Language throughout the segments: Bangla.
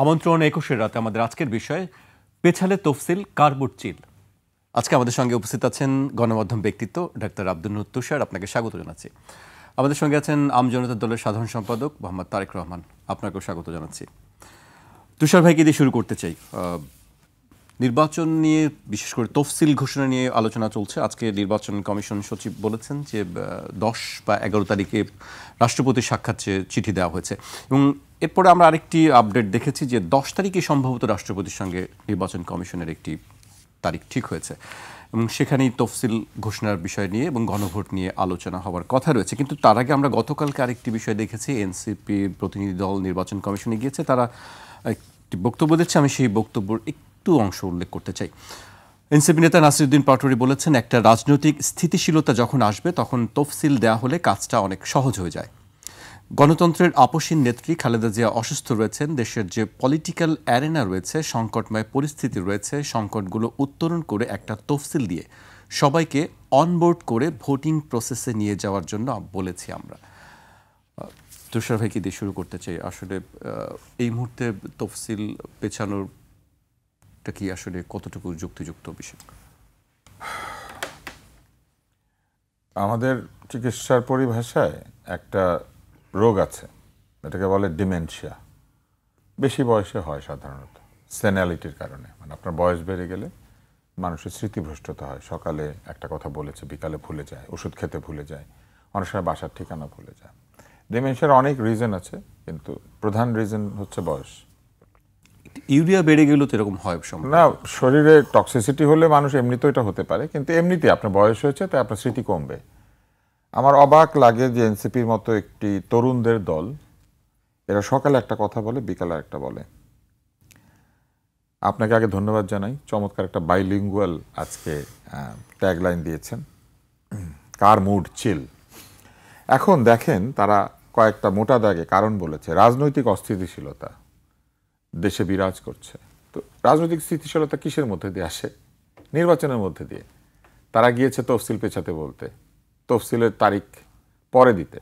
আমন্ত্রণ ২১-এর রাতে আমাদের আজকের বিষয় পেছালে তফসিল কার বুট চিল। আজকে আমাদের সঙ্গে উপস্থিত আছেন গণমাধ্যম ব্যক্তিত্ব ডাক্তার আব্দুল নূর তুষার, আপনাকে স্বাগত জানাচ্ছি। আমাদের সঙ্গে আছেন আম জনতা দলের সাধারণ সম্পাদক মোহাম্মদ তারেক রহমান, আপনাকেও স্বাগত জানাচ্ছি। তুষার ভাইকে দিয়ে শুরু করতে চাই। নির্বাচন নিয়ে বিশেষ করে তফসিল ঘোষণা নিয়ে আলোচনা চলছে। আজকে নির্বাচন কমিশন সচিব বলেছেন যে 10 বা 11 তারিখে রাষ্ট্রপতির সাক্ষাৎ চেয়ে চিঠি দেওয়া হয়েছে এবং এরপরে আমরা আরেকটি আপডেট দেখেছি যে 10 তারিখে সম্ভবত রাষ্ট্রপতির সঙ্গে নির্বাচন কমিশনের একটি তারিখ ঠিক হয়েছে এবং সেখানেই তফসিল ঘোষণার বিষয় নিয়ে এবং গণভোট নিয়ে আলোচনা হওয়ার কথা রয়েছে। কিন্তু তার আগে আমরা গতকালকে আরেকটি বিষয় দেখেছি, এনসিপির প্রতিনিধি দল নির্বাচন কমিশনে গিয়েছে, তারা একটি বক্তব্য দিচ্ছে। আমি সেই বক্তব্যের একটু অংশ উল্লেখ করতে চাই। এনসিপি নেতা নাসিরউদ্দিন পাটোয়ারি বলেছেন, একটা রাজনৈতিক স্থিতিশীলতা যখন আসবে তখন তফসিল দেওয়া হলে কাজটা অনেক সহজ হয়ে যায়। গণতন্ত্রের আপসীন নেত্রী খালেদা জিয়া অসুস্থ রয়েছেন। দেশের যে পলিটিক্যাল অ্যারেনা রয়েছে, সংকটময় পরিস্থিতি রয়েছে, সংকটগুলো উত্তরণ করে একটা তফসিল দিয়ে সবাইকে অনবোর্ড করে ভোটিং প্রসেসে নিয়ে যাওয়ার জন্য বলেছি আমরা। তুষার ভাইকে দিয়ে শুরু করতে চাই। আসলে এই মুহূর্তে তফসিল পেছানোরটা কি আসলে কতটুকু যুক্তিযুক্ত বিষয়? আমাদের চিকিৎসার পরিভাষায় একটা রোগ আছে, এটাকে বলে ডিমেনশিয়া। বেশি বয়সে হয় সাধারণত সেনালিটির কারণে, মানে আপনার বয়স বেড়ে গেলে মানুষের স্মৃতিভ্রষ্টতা হয়। সকালে একটা কথা বলেছে বিকালে ভুলে যায়, ওষুধ খেতে ভুলে যায়, অনেক সময় বাসার ঠিকানা ভুলে যায়। ডিমেনশিয়ার অনেক রিজন আছে, কিন্তু প্রধান রিজন হচ্ছে বয়স। ইউরিয়া বেড়ে গেলেও তো এরকম হয় না, শরীরে টক্সিসিটি হলে মানুষ এমনিতেও এটা হতে পারে, কিন্তু এমনিতে আপনার বয়স হয়েছে তাই আপনার স্মৃতি কমবে। আমার অবাক লাগে যে এনসিপির মতো একটি তরুণদের দল, এরা সকালে একটা কথা বলে বিকালে একটা বলে। আপনাকে আগে ধন্যবাদ জানাই, চমৎকার একটা বাইলিঙ্গুয়াল আজকে ট্যাগলাইন দিয়েছেন, কার মুড চিল। এখন দেখেন তারা কয়েকটা মোটা দাগে কারণ বলেছে। রাজনৈতিক অস্থিতিশীলতা দেশে বিরাজ করছে। তো রাজনৈতিক স্থিতিশীলতা কিসের মধ্যে দিয়ে আসে? নির্বাচনের মধ্যে দিয়ে। তারা গিয়েছে তফসিল পেছাতে বলতে, তফসিলের তারিখ পরে দিতে।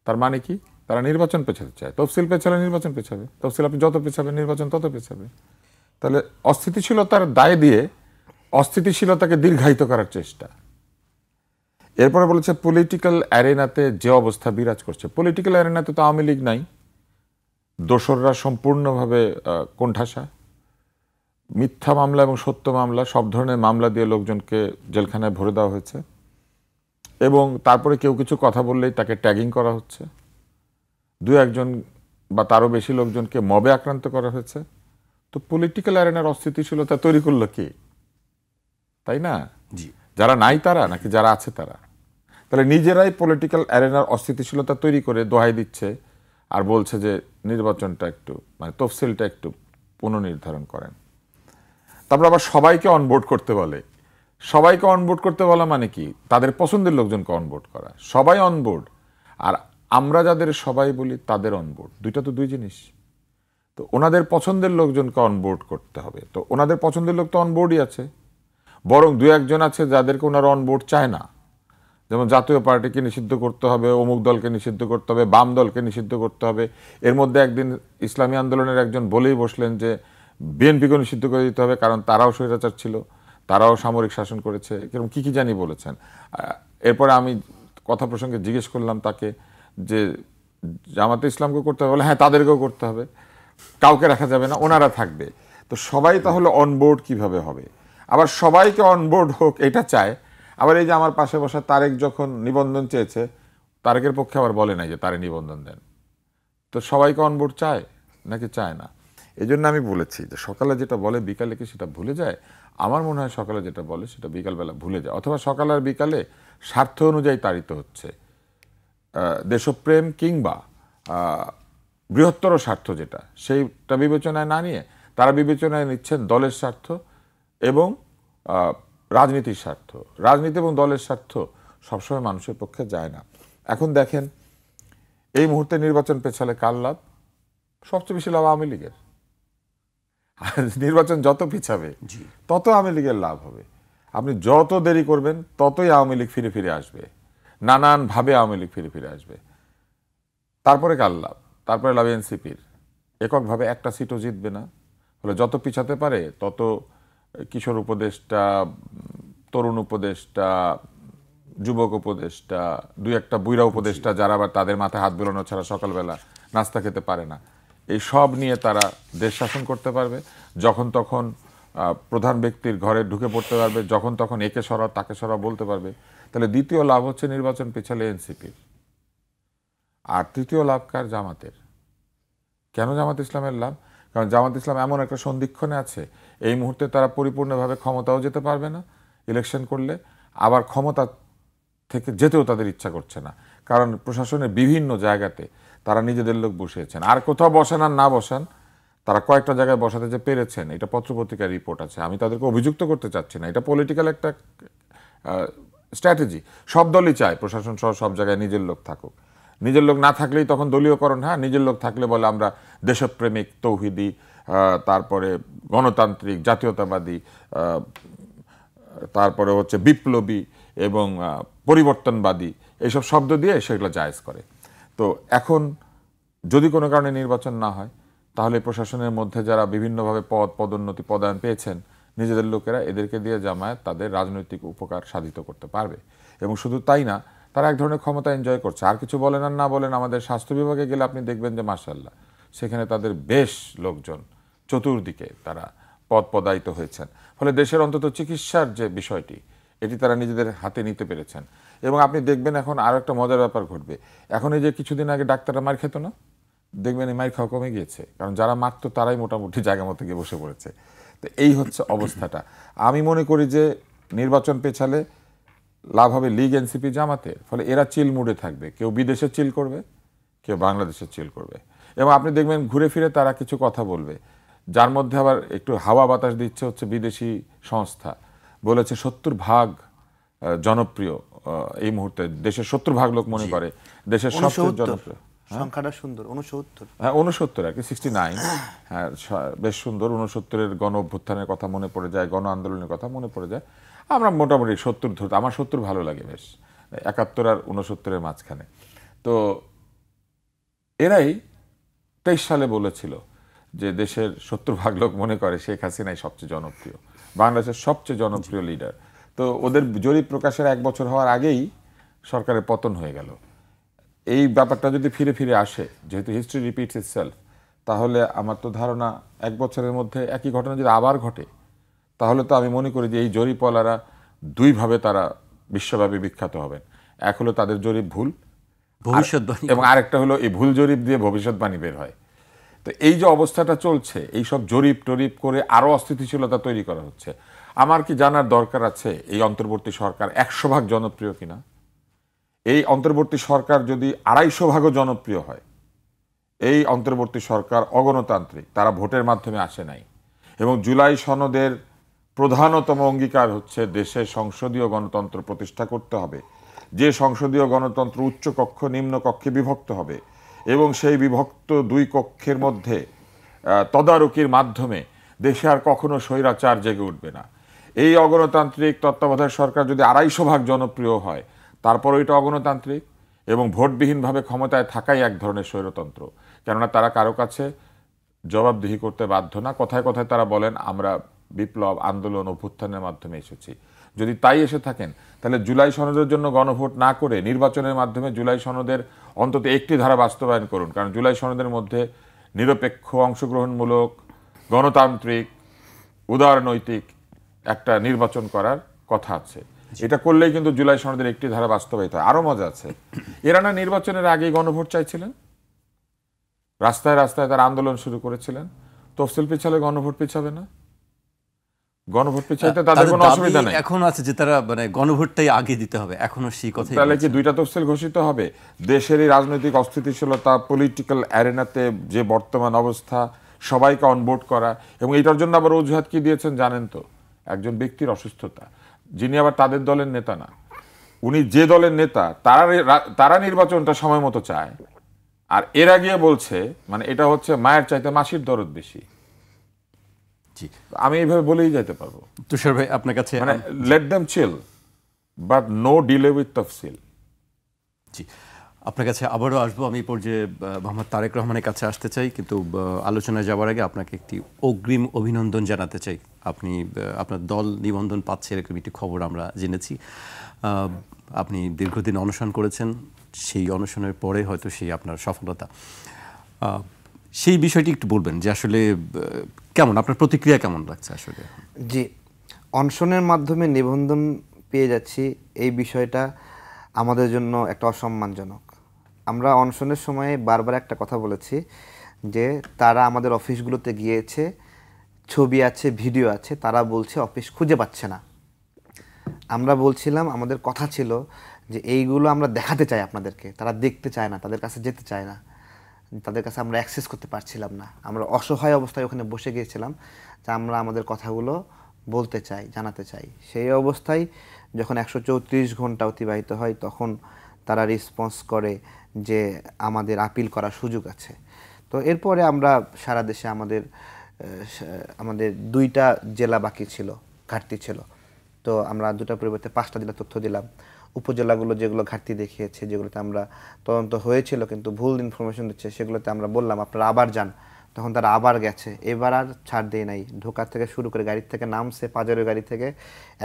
তার মানে কি? তারা নির্বাচন পেছাতে চায়। তফসিল পেছালে নির্বাচন পেছাবে, তফসিল আপনি যত পেছাবেন নির্বাচন তত পেছাবে। তাহলে অস্থিতিশীলতার দায় দিয়ে অস্থিতিশীলতাকে দীর্ঘায়িত করার চেষ্টা। এরপরে বলেছে পলিটিক্যাল অ্যারেনাতে যে অবস্থা বিরাজ করছে, পলিটিক্যাল অ্যারেনাতে তো আওয়ামী লীগ নাই, দোসররা সম্পূর্ণভাবে কোণঠাসা। মিথ্যা মামলা এবং সত্য মামলা, সব ধরনের মামলা দিয়ে লোকজনকে জেলখানায় ভরে দেওয়া হয়েছে এবং তারপরে কেউ কিছু কথা বললেই তাকে ট্যাগিং করা হচ্ছে। দু একজন বা তারও বেশি লোকজনকে মবে আক্রান্ত করা হয়েছে। তো পলিটিক্যাল অ্যারেনার অস্থিতিশীলতা তৈরি করলো কি? তাই না? জি, যারা নাই তারা নাকি যারা আছে তারা? তাহলে নিজেরাই পলিটিক্যাল অ্যারেনার অস্থিতিশীলতা তৈরি করে দোহাই দিচ্ছে আর বলছে যে নির্বাচনটা একটু, মানে তফসিলটা একটু পুনর্নির্ধারণ করেন। তারপর আবার সবাইকে অনবোর্ড করতে বলে। সবাইকে অনবোর্ড করতে বলা মানে কি? তাদের পছন্দের লোকজনকে অনবোর্ড করা। সবাই অনবোর্ড আর আমরা যাদের সবাই বলি তাদের অনবোর্ড, দুইটা তো দুই জিনিস। তো ওনাদের পছন্দের লোকজনকে অনবোর্ড করতে হবে। তো ওনাদের পছন্দের লোক তো অনবোর্ডই আছে, বরং দু একজন আছে যাদেরকে ওনারা অনবোর্ড চায় না। যেমন জাতীয় পার্টিকে নিষিদ্ধ করতে হবে, অমুক দলকে নিষিদ্ধ করতে হবে, বাম দলকে নিষিদ্ধ করতে হবে। এর মধ্যে একদিন ইসলামী আন্দোলনের একজন বলেই বসলেন যে বিএনপিকেও নিষিদ্ধ করে দিতে হবে, কারণ তারাও স্বৈরাচার ছিল, তারাও সামরিক শাসন করেছে, কিরকম কী কী জানি বলেছেন। এরপরে আমি কথা প্রসঙ্গে জিজ্ঞেস করলাম তাকে যে জামাতে ইসলামকে করতে হবে, বলে হ্যাঁ তাদেরকেও করতে হবে, কাউকে রাখা যাবে না, ওনারা থাকবে। তো সবাই তাহলে অনবোর্ড কিভাবে হবে? আবার সবাইকে অনবোর্ড হোক এটা চায়। আবার এই যে আমার পাশে বসা তারেক যখন নিবন্ধন চেয়েছে, তারেকের পক্ষে আবার বলে নাই যে তারে নিবন্ধন দেন। তো সবাইকে অনবোর্ড চায় নাকি চায় না? এই জন্য আমি বলেছি যে সকালে যেটা বলে বিকালে কি সেটা ভুলে যায়? আমার মনে হয় সকালে যেটা বলে সেটা বিকালবেলা ভুলে যায়, অথবা সকাল আর বিকালে স্বার্থ অনুযায়ী তাড়িত হচ্ছে। দেশপ্রেম কিংবা বৃহত্তর স্বার্থ যেটা, সেইটা বিবেচনায় না নিয়ে তারা বিবেচনায় নিচ্ছেন দলের স্বার্থ এবং রাজনীতির স্বার্থ। রাজনীতি এবং দলের স্বার্থ সবসময় মানুষের পক্ষে যায় না। এখন দেখেন এই মুহূর্তে নির্বাচন পেছালে কার লাভ? সবচেয়ে বেশি লাভ আওয়ামী লীগের। নির্বাচন যত পিছাবে তত আওয়ামী লীগের লাভ হবে। আপনি যত দেরি করবেন ততই আওয়ামী লীগ ফিরে ফিরে আসবে, নানানভাবে আওয়ামী লীগ ফিরে ফিরে আসবে। তারপরে কার লাভ? তারপরে লাভ এনসিপির। এককভাবে একটা সিটও জিতবে না। ফলে যত পিছাতে পারে তত কিশোর উপদেষ্টা, তরুণ উপদেষ্টা, যুবক উপদেষ্টা, দুই একটা বুইরা উপদেষ্টা যারা আবার তাদের মাথায় হাত বোলানো ছাড়া সকালবেলা নাস্তা খেতে পারে না, এই সব নিয়ে তারা দেশ শাসন করতে পারবে। যখন তখন প্রধান ব্যক্তির ঘরে ঢুকে পড়তে পারবে, যখন তখন একে সরাও তাকে সরাও বলতে পারবে। তাহলে দ্বিতীয় লাভ হচ্ছে নির্বাচন পিছালে এনসিপির, আর তৃতীয় লাভ কার? জামাতের। কেন জামাত ইসলামের লাভ? কারণ জামাত ইসলাম এমন একটা সন্ধিক্ষণে আছে, এই মুহূর্তে তারা পরিপূর্ণভাবে ক্ষমতাও যেতে পারবে না ইলেকশন করলে, আবার ক্ষমতা থেকে যেতেও তাদের ইচ্ছা করছে না। কারণ প্রশাসনের বিভিন্ন জায়গাতে তারা নিজেদের লোক বসিয়েছেন, আর কোথাও বসান আর না বসান, তারা কয়েকটা জায়গায় বসাতে যে পেরেছেন এটা পত্রপত্রিকার রিপোর্ট আছে। আমি তাদেরকে অভিযুক্ত করতে চাচ্ছি না, এটা পলিটিক্যাল একটা স্ট্র্যাটেজি। সব দলই চায় প্রশাসন সহ সব জায়গায় নিজের লোক থাকুক। নিজের লোক না থাকলেই তখন দলীয়করণ। হ্যাঁ, নিজের লোক থাকলে বলে আমরা দেশপ্রেমিক, তৌহিদি, তারপরে গণতান্ত্রিক, জাতীয়তাবাদী, তারপরে হচ্ছে বিপ্লবী এবং পরিবর্তনবাদী, এইসব শব্দ দিয়ে সেগুলো জায়েজ করে। তো এখন যদি কোনো কারণে নির্বাচন না হয়, তাহলে প্রশাসনের মধ্যে যারা বিভিন্নভাবে পদোন্নতি, পদায়ন পেয়েছেন নিজেদের লোকেরা, এদেরকে দিয়ে জামায়াত তাদের রাজনৈতিক উপকার সাধিত করতে পারবে। এবং শুধু তাই না, তারা এক ধরনের ক্ষমতা এনজয় করছে। আর কিছু বলেন আর না বলেন, আমাদের স্বাস্থ্য বিভাগে গেলে আপনি দেখবেন যে মাশাআল্লাহ সেখানে তাদের বেশ লোকজন, চতুর্দিকে তারা পদায়িত হয়েছেন। ফলে দেশের অন্তত চিকিৎসার যে বিষয়টি, এটি তারা নিজেদের হাতে নিতে পেরেছেন। এবং আপনি দেখবেন এখন আরও একটা মজার ব্যাপার ঘটবে। এখন এই যে কিছুদিন আগে ডাক্তাররা মার খেত না, দেখবেন এই মার খাওয়া কমে গিয়েছে। কারণ যারা মারতো তারাই মোটামুটি জায়গা মতো গিয়ে বসে পড়েছে। তো এই হচ্ছে অবস্থাটা। আমি মনে করি যে নির্বাচন পেছালে লাভ হবে লীগ, এনসিপি, জামাতের। ফলে এরা চিল মুডে থাকবে, কেউ বিদেশে চিল করবে, কেউ বাংলাদেশে চিল করবে। এবং আপনি দেখবেন ঘুরে ফিরে তারা কিছু কথা বলবে, যার মধ্যে আবার একটু হাওয়া বাতাস দিচ্ছে হচ্ছে বিদেশি সংস্থা। বলেছে 70% জনপ্রিয় এই মুহূর্তে, দেশের 70% লোক মনে করে দেশের সবচেয়ে জনপ্রিয়। সংখ্যাটা সুন্দর, 69। হ্যাঁ, 69 আর কি, 69। হ্যাঁ, বেশ সুন্দর। 69-এর গণ অভ্যুত্থানের কথা মনে পড়ে যায়, গণ আন্দোলনের কথা মনে পড়ে যায়। আমরা মোটামুটি 70 ধরতে, আমার 70 ভালো লাগে বেশ, 71 আর 69-এর মাঝখানে। তো এরাই 23 সালে বলেছিল যে দেশের 70% লোক মনে করে শেখ হাসিনাই সবচেয়ে জনপ্রিয়, বাংলাদেশের সবচেয়ে জনপ্রিয় লিডার। তো ওদের জরিপ প্রকাশের 1 বছর হওয়ার আগেই সরকারের পতন হয়ে গেল। এই ব্যাপারটা যদি ফিরে ফিরে আসে, যেহেতু হিস্ট্রি রিপিটস ইটসেলফ, তাহলে আমার তো ধারণা 1 বছরের মধ্যে একই ঘটনা যদি আবার ঘটে, তাহলে তো আমি মনে করি যে এই জরিপওয়ালারা দুইভাবে তারা বিশ্বব্যাপী বিখ্যাত হবেন। এক হলো তাদের জরিপ ভুল, ভবিষ্যৎবাণী, এবং আরেকটা হলো এই ভুল জরিপ দিয়ে ভবিষ্যৎবাণী বের হয়। তো এই যে অবস্থাটা চলছে, এই সব জরিপ টরিপ করে আরও অস্থিতিশীলতা তৈরি করা হচ্ছে। আমার কি জানার দরকার আছে এই অন্তর্বর্তী সরকার 100% জনপ্রিয় কিনা? এই অন্তর্বর্তী সরকার যদি 250% জনপ্রিয় হয়, এই অন্তর্বর্তী সরকার অগণতান্ত্রিক, তারা ভোটের মাধ্যমে আসে নাই। এবং জুলাই সনদের প্রধানতম অঙ্গীকার হচ্ছে দেশে সংসদীয় গণতন্ত্র প্রতিষ্ঠা করতে হবে, যে সংসদীয় গণতন্ত্র উচ্চ কক্ষ নিম্ন কক্ষে বিভক্ত হবে, এবং সেই বিভক্ত 2 কক্ষের মধ্যে তদারকির মাধ্যমে দেশে আর কখনো স্বৈরাচার জেগে উঠবে না। এই অগণতান্ত্রিক তত্ত্বাবধায়ক সরকার যদি 250% জনপ্রিয় হয়, তারপর এটা অগণতান্ত্রিক এবং ভোটবিহীনভাবে ক্ষমতায় থাকাই এক ধরনের স্বৈরতন্ত্র। কেননা তারা কারো কাছে জবাবদিহি করতে বাধ্য না। কথায় কথায় তারা বলেন আমরা বিপ্লব, আন্দোলন, অভ্যুত্থানের মাধ্যমে এসেছি। যদি তাই এসে থাকেন, তাহলে জুলাই সনদের জন্য গণভোট না করে নির্বাচনের মাধ্যমে জুলাই সনদের অন্তত একটি ধারা বাস্তবায়ন করুন। কারণ জুলাই সনদের মধ্যে নিরপেক্ষ, অংশগ্রহণমূলক, গণতান্ত্রিক, উদারনৈতিক একটা নির্বাচন করার কথা আছে। এটা করলেই কিন্তু জুলাই সনদের একটি ধারা বাস্তবায়িত হয়। আরো মজা আছে, এরা না নির্বাচনের আগেই গণভোট চাইছিলেন, রাস্তায় রাস্তায় তারা আন্দোলন শুরু করেছিলেন। তফসিল পিছালে গণভোট পিছাবে না, গণভোট পিছাইতে তাদের কোনো অসুবিধা নেই। এখন আছে যে তারা মানে গণভোটটাই আগে দিতে হবে, এখনো সেই কথাই। তাহলে কি 2টা তফসিল ঘোষিত হবে? দেশের এই রাজনৈতিক অস্থিতিশীলতা, পলিটিক্যাল অ্যারেনাতে যে বর্তমান অবস্থা, সবাইকে অনবোর্ড করা, এবং এটার জন্য আবার অজুহাত কি দিয়েছেন জানেন তো? একজন ব্যক্তির অসুস্থতা, যিনি আবার তাদের দলের নেতা না। উনি যে দলের নেতা, তারা নির্বাচনটা সময় মতো চায়, আর এরা গিয়ে বলছে মানে এটা হচ্ছে মায়ের চাইতে মাসির দরদ বেশি। আমি এইভাবে বলেই যেতে পারবো। তুষার ভাই, আপনার কাছে মানে let them chill, but no delay with তফসিল। জি, আপনার কাছে আবারও আসবো। আমি এই পর্যায়ে মোহাম্মদ তারেক রহমানের কাছে আসতে চাই, কিন্তু আলোচনায় যাওয়ার আগে আপনাকে একটি অগ্রিম অভিনন্দন জানাতে চাই। আপনি আপনার দল নিবন্ধন পাচ্ছে এরকম একটি খবর আমরা জেনেছি। আপনি দীর্ঘদিন অনশন করেছেন, সেই অনশনের পরে হয়তো সেই আপনার সফলতা। সেই বিষয়টি একটু বলবেন যে আসলে কেমন, আপনার প্রতিক্রিয়া কেমন লাগছে আসলে? জি, অনশনের মাধ্যমে নিবন্ধন পেয়ে যাচ্ছি, এই বিষয়টা আমাদের জন্য একটা অসম্মানজনক। আমরা অনশনের সময়ে বারবার একটা কথা বলেছি যে তারা আমাদের অফিসগুলোতে গিয়েছে, ছবি আছে, ভিডিও আছে, তারা বলছে অফিস খুঁজে পাচ্ছে না। আমরা বলছিলাম, আমাদের কথা ছিল যে এইগুলো আমরা দেখাতে চাই আপনাদেরকে, তারা দেখতে চায় না, তাদের কাছে যেতে চায় না, তাদের কাছে আমরা অ্যাক্সেস করতে পারছিলাম না। আমরা অসহায় অবস্থায় ওখানে বসে গিয়েছিলাম যে আমরা আমাদের কথাগুলো বলতে চাই, জানাতে চাই। সেই অবস্থায় যখন 134 ঘন্টা অতিবাহিত হয় তখন তারা রেসপন্স করে যে আমাদের আপিল করার সুযোগ আছে। তো এরপরে আমরা সারা দেশে আমাদের 2টা জেলা বাকি ছিল, ঘাটতি ছিল। তো আমরা 2টার পরিবর্তে 5টা জেলা তথ্য দিলাম। উপজেলাগুলো যেগুলো ঘাটতি দেখিয়েছে, যেগুলোতে আমরা তদন্ত হয়েছিল কিন্তু ভুল ইনফরমেশন দিচ্ছে, সেগুলোতে আমরা বললাম আপনারা আবার যান। তখন তারা আবার গেছে। এবার আর ছাড় দেয় নাই। ঢোকার থেকে শুরু করে গাড়ি থেকে নামছে, পাজরের গাড়ি থেকে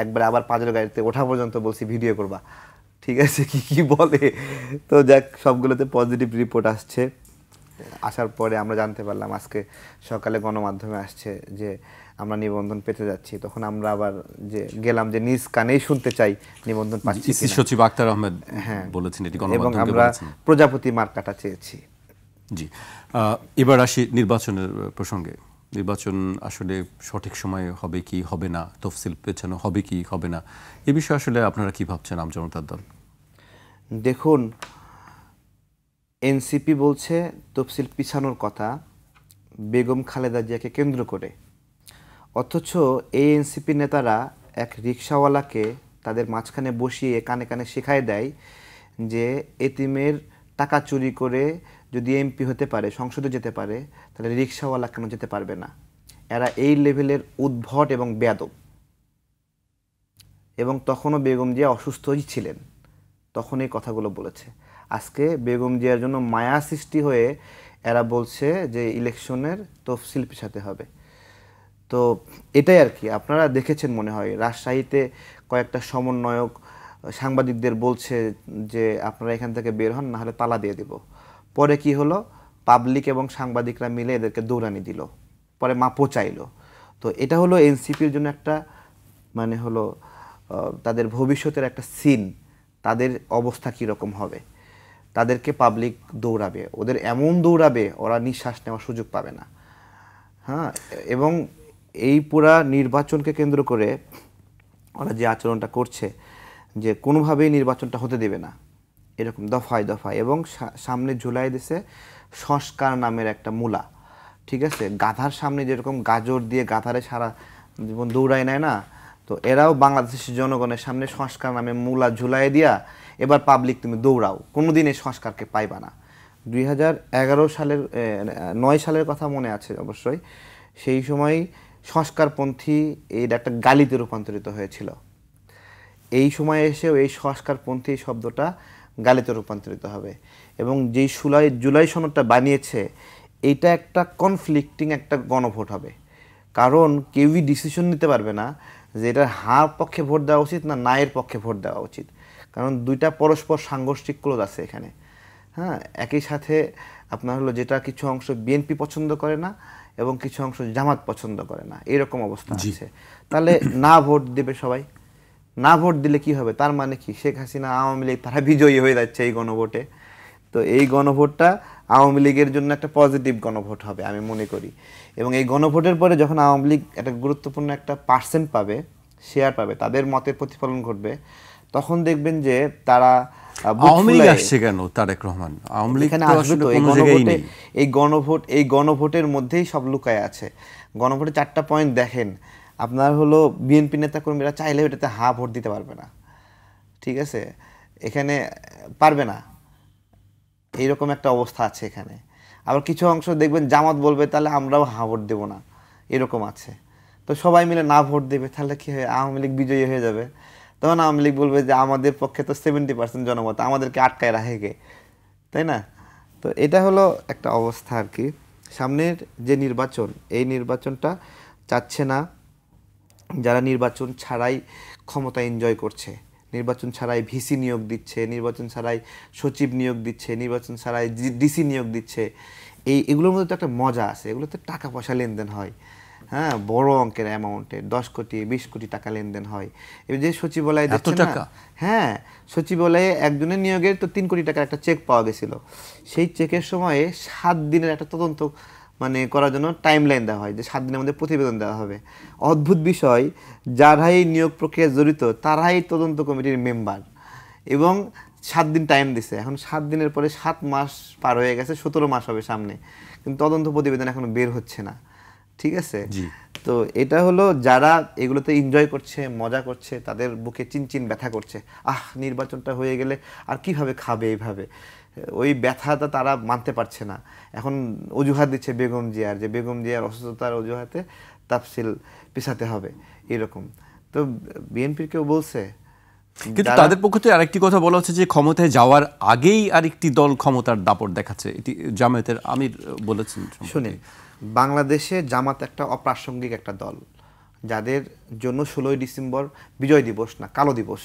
একবার আবার পাজরের গাড়িতে ওঠা পর্যন্ত বলছি ভিডিও করবা, ঠিক আছে, কি কি বলে। তো যাক, সবগুলোতে পজিটিভ রিপোর্ট আসছে। আসার পরে আমরা জানতে পারলাম আজকে সকালে গণমাধ্যমে আসছে যে আমরা নিবন্ধন পেতে যাচ্ছি। তখন আমরা আবার যে গেলাম যে নিজ কানেই শুনতে চাই নিবন্ধন পাচ্ছি কিনা। সচিব আক্তার আহমেদ বলেছেন এটি এবং গণমাধ্যমকে আমরা বলেছেন। প্রজাপতি মার্কাটা চেয়েছি। জি, এবার আসি নির্বাচনের প্রসঙ্গে। নির্বাচন আসলে সঠিক সময়ে হবে কি হবে না, তফসিল পেছানো হবে কি হবে না, এ বিষয়ে আসলে আপনারা কি ভাবছেন আমজনতার দল? দেখুন, এনসিপি বলছে তফসিল পিছানোর কথা বেগম খালেদা জিয়াকে কেন্দ্র করে, অথচ এই এনসিপি নেতারা এক রিকশাওয়ালাকে তাদের মাঝখানে বসিয়ে কানে কানে শেখায় দেয় যে এতিমের টাকা চুরি করে যদি এমপি হতে পারে, সংসদে যেতে পারে, তাহলে রিকশাওয়ালা কেন যেতে পারবে না। এরা এই লেভেলের উদ্ভট এবং বেয়াদব। এবং তখনও বেগম জিয়া অসুস্থই ছিলেন, তখন এই কথাগুলো বলেছে। আজকে বেগম জিয়ার জন্য মায়া সৃষ্টি হয়ে এরা বলছে যে ইলেকশনের তফসিল পিছাতে হবে। তো এটাই আর কি। আপনারা দেখেছেন মনে হয় রাজশাহীতে কয়েকটা সমন্বয়ক সাংবাদিকদের বলছে যে আপনারা এখান থেকে বের হন, না হলে তালা দিয়ে দিব। পরে কি হলো, পাবলিক এবং সাংবাদিকরা মিলে এদেরকে দৌড়ানি দিল, পরে মাপও চাইলো। তো এটা হলো এনসিপির জন্য একটা মানে হলো তাদের ভবিষ্যতের একটা সিন, তাদের অবস্থা কীরকম হবে। তাদেরকে পাবলিক দৌড়াবে, ওদের এমন দৌড়াবে ওরা নিঃশ্বাস নেওয়ার সুযোগ পাবে না। হ্যাঁ, এবং এই পুরা নির্বাচনকে কেন্দ্র করে ওরা যে আচরণটা করছে যে কোনোভাবেই নির্বাচনটা হতে দেবে না, এরকম দফায় দফায়। এবং সামনে ঝুলাই দিছে সংস্কার নামের একটা মূলা, ঠিক আছে। গাধার সামনে যেরকম গাজর দিয়ে গাধারে সারা জীবন দৌড়ায় নেয় না, তো এরাও বাংলাদেশের জনগণের সামনে সংস্কার নামে মূলা ঝুলাই দিয়া এবার পাবলিক তুমি দৌড়াও, কোনোদিন এই সংস্কারকে পাইবা না। 2011 সালের 9 সালের কথা মনে আছে অবশ্যই, সেই সময় সংস্কারপন্থী এটা একটা গালিতে রূপান্তরিত হয়েছিল। এই সময় এসেও এই সংস্কারপন্থী শব্দটা গালিতে রূপান্তরিত হবে। এবং যেই জুলাই সনদটা বানিয়েছে এইটা একটা কনফ্লিক্টিং একটা গণভোট হবে, কারণ কেউই ডিসিশন নিতে পারবে না যে এটার হার পক্ষে ভোট দেওয়া উচিত না নায়ের পক্ষে ভোট দেওয়া উচিত, কারণ দুইটা পরস্পর সাংঘর্ষিক ক্লোজ আছে এখানে। হ্যাঁ, একই সাথে আপনার হলো যেটা কিছু অংশ বিএনপি পছন্দ করে না এবং কিছু অংশ জামাত পছন্দ করে না, এরকম অবস্থা আছে। তাহলে না ভোট দেবে সবাই, না ভোট দিলে কি হবে, তার মানে কি শেখ হাসিনা আওয়ামী লীগ তারা বিজয়ী হয়ে যাচ্ছে এই গণভোটে। তো এই গণভোটটা আওয়ামী লীগের জন্য একটা পজিটিভ গণভোট হবে আমি মনে করি। এবং এই গণভোটের পরে যখন আওয়ামী লীগ একটা গুরুত্বপূর্ণ একটা পার্সেন্ট পাবে, শেয়ার পাবে, তাদের মতের প্রতিফলন ঘটবে, তখন দেখবেন যে তারা আওয়ামী লীগ আসছে কেন তারেক রহমান, আওয়ামী লীগ তো আসলে কোনো জায়গায় নেই। এই গণভোটের মধ্যেই সব লুকায় আছে। গণভোটে 4টা পয়েন্ট দেখেন, আপনার হলো বিএনপি নেতা কর্মীরা চাইলে এটাতে হা ভোট দিতে পারবে না, ঠিক আছে, এখানে পারবে না, এইরকম একটা অবস্থা আছে এখানে। আবার কিছু অংশ দেখবেন জামাত বলবে তাহলে আমরাও হা ভোট দেবো না, এরকম আছে। তো সবাই মিলে না ভোট দেবে, তাহলে কি হয়, আওয়ামী লীগ বিজয়ী হয়ে যাবে। তখন আওয়ামী লীগ বলবে যে আমাদের পক্ষে তো 70% জনমত, আমাদেরকে আটকায় রাখে কে, তাই না? তো এটা হলো একটা অবস্থা আর কি। সামনের যে নির্বাচন, এই নির্বাচনটা চাচ্ছে না যারা নির্বাচন ছাড়াই ক্ষমতা এনজয় করছে, নির্বাচন ছাড়াই ভিসি নিয়োগ দিচ্ছে, নির্বাচন ছাড়াই সচিব নিয়োগ দিচ্ছে, নির্বাচন ছাড়াই ডিসি নিয়োগ দিচ্ছে। এগুলোর মধ্যে তো একটা মজা আছে, এগুলোতে টাকা পয়সা লেনদেন হয়, হ্যাঁ, বড় অঙ্কের অ্যামাউন্টে 10 কোটি 20 কোটি টাকা লেনদেন হয়। এই যে সচিবালয় দেখছেন না, হ্যাঁ, সচিবালয়ে একজনের নিয়োগের তো 3 কোটি টাকার একটা চেক পাওয়া গেছিল। সেই চেকের সময়ে 7 দিনের একটা তদন্ত মানে করার জন্য টাইম লাইন দেওয়া হয় যে 7 দিনের মধ্যে প্রতিবেদন দেওয়া হবে। অদ্ভুত বিষয়, যারাই নিয়োগ প্রক্রিয়া জড়িত তারাই তদন্ত কমিটির মেম্বার, এবং 7 দিন টাইম দিছে। এখন 7 দিনের পরে 7 মাস পার হয়ে গেছে, 17 মাস হবে সামনে, কিন্তু তদন্ত প্রতিবেদন এখনো বের হচ্ছে না। ঠিক আছে, তো এটা হলো যারা এগুলোতে এনজয় করছে, মজা করছে, তাদের বুকে চিনচিন ব্যথা করছে। নির্বাচনটা হয়ে গেলে আর কিভাবে খাবে এইভাবে, ওই ব্যথাটা তারা মানতে পারছে না। এখন অজুহাত দিচ্ছে বেগম জিয়ার, যে বেগম জিয়ার অসুস্থতার অজুহাতে তাফসিল পিছাতে হবে এরকম। তো বিএনপির কেউ বলছে, কিন্তু তাদের পক্ষ থেকে আরেকটি কথা বলা হচ্ছে যে ক্ষমতায় যাওয়ার আগেই আরেকটি দল ক্ষমতার দাপট দেখাচ্ছে, এটি জামায়াতের আমির বলেছেন। শুনে, বাংলাদেশে জামাত একটা অপ্রাসঙ্গিক একটা দল, যাদের জন্য 16ই ডিসেম্বর বিজয় দিবস না, কালো দিবস।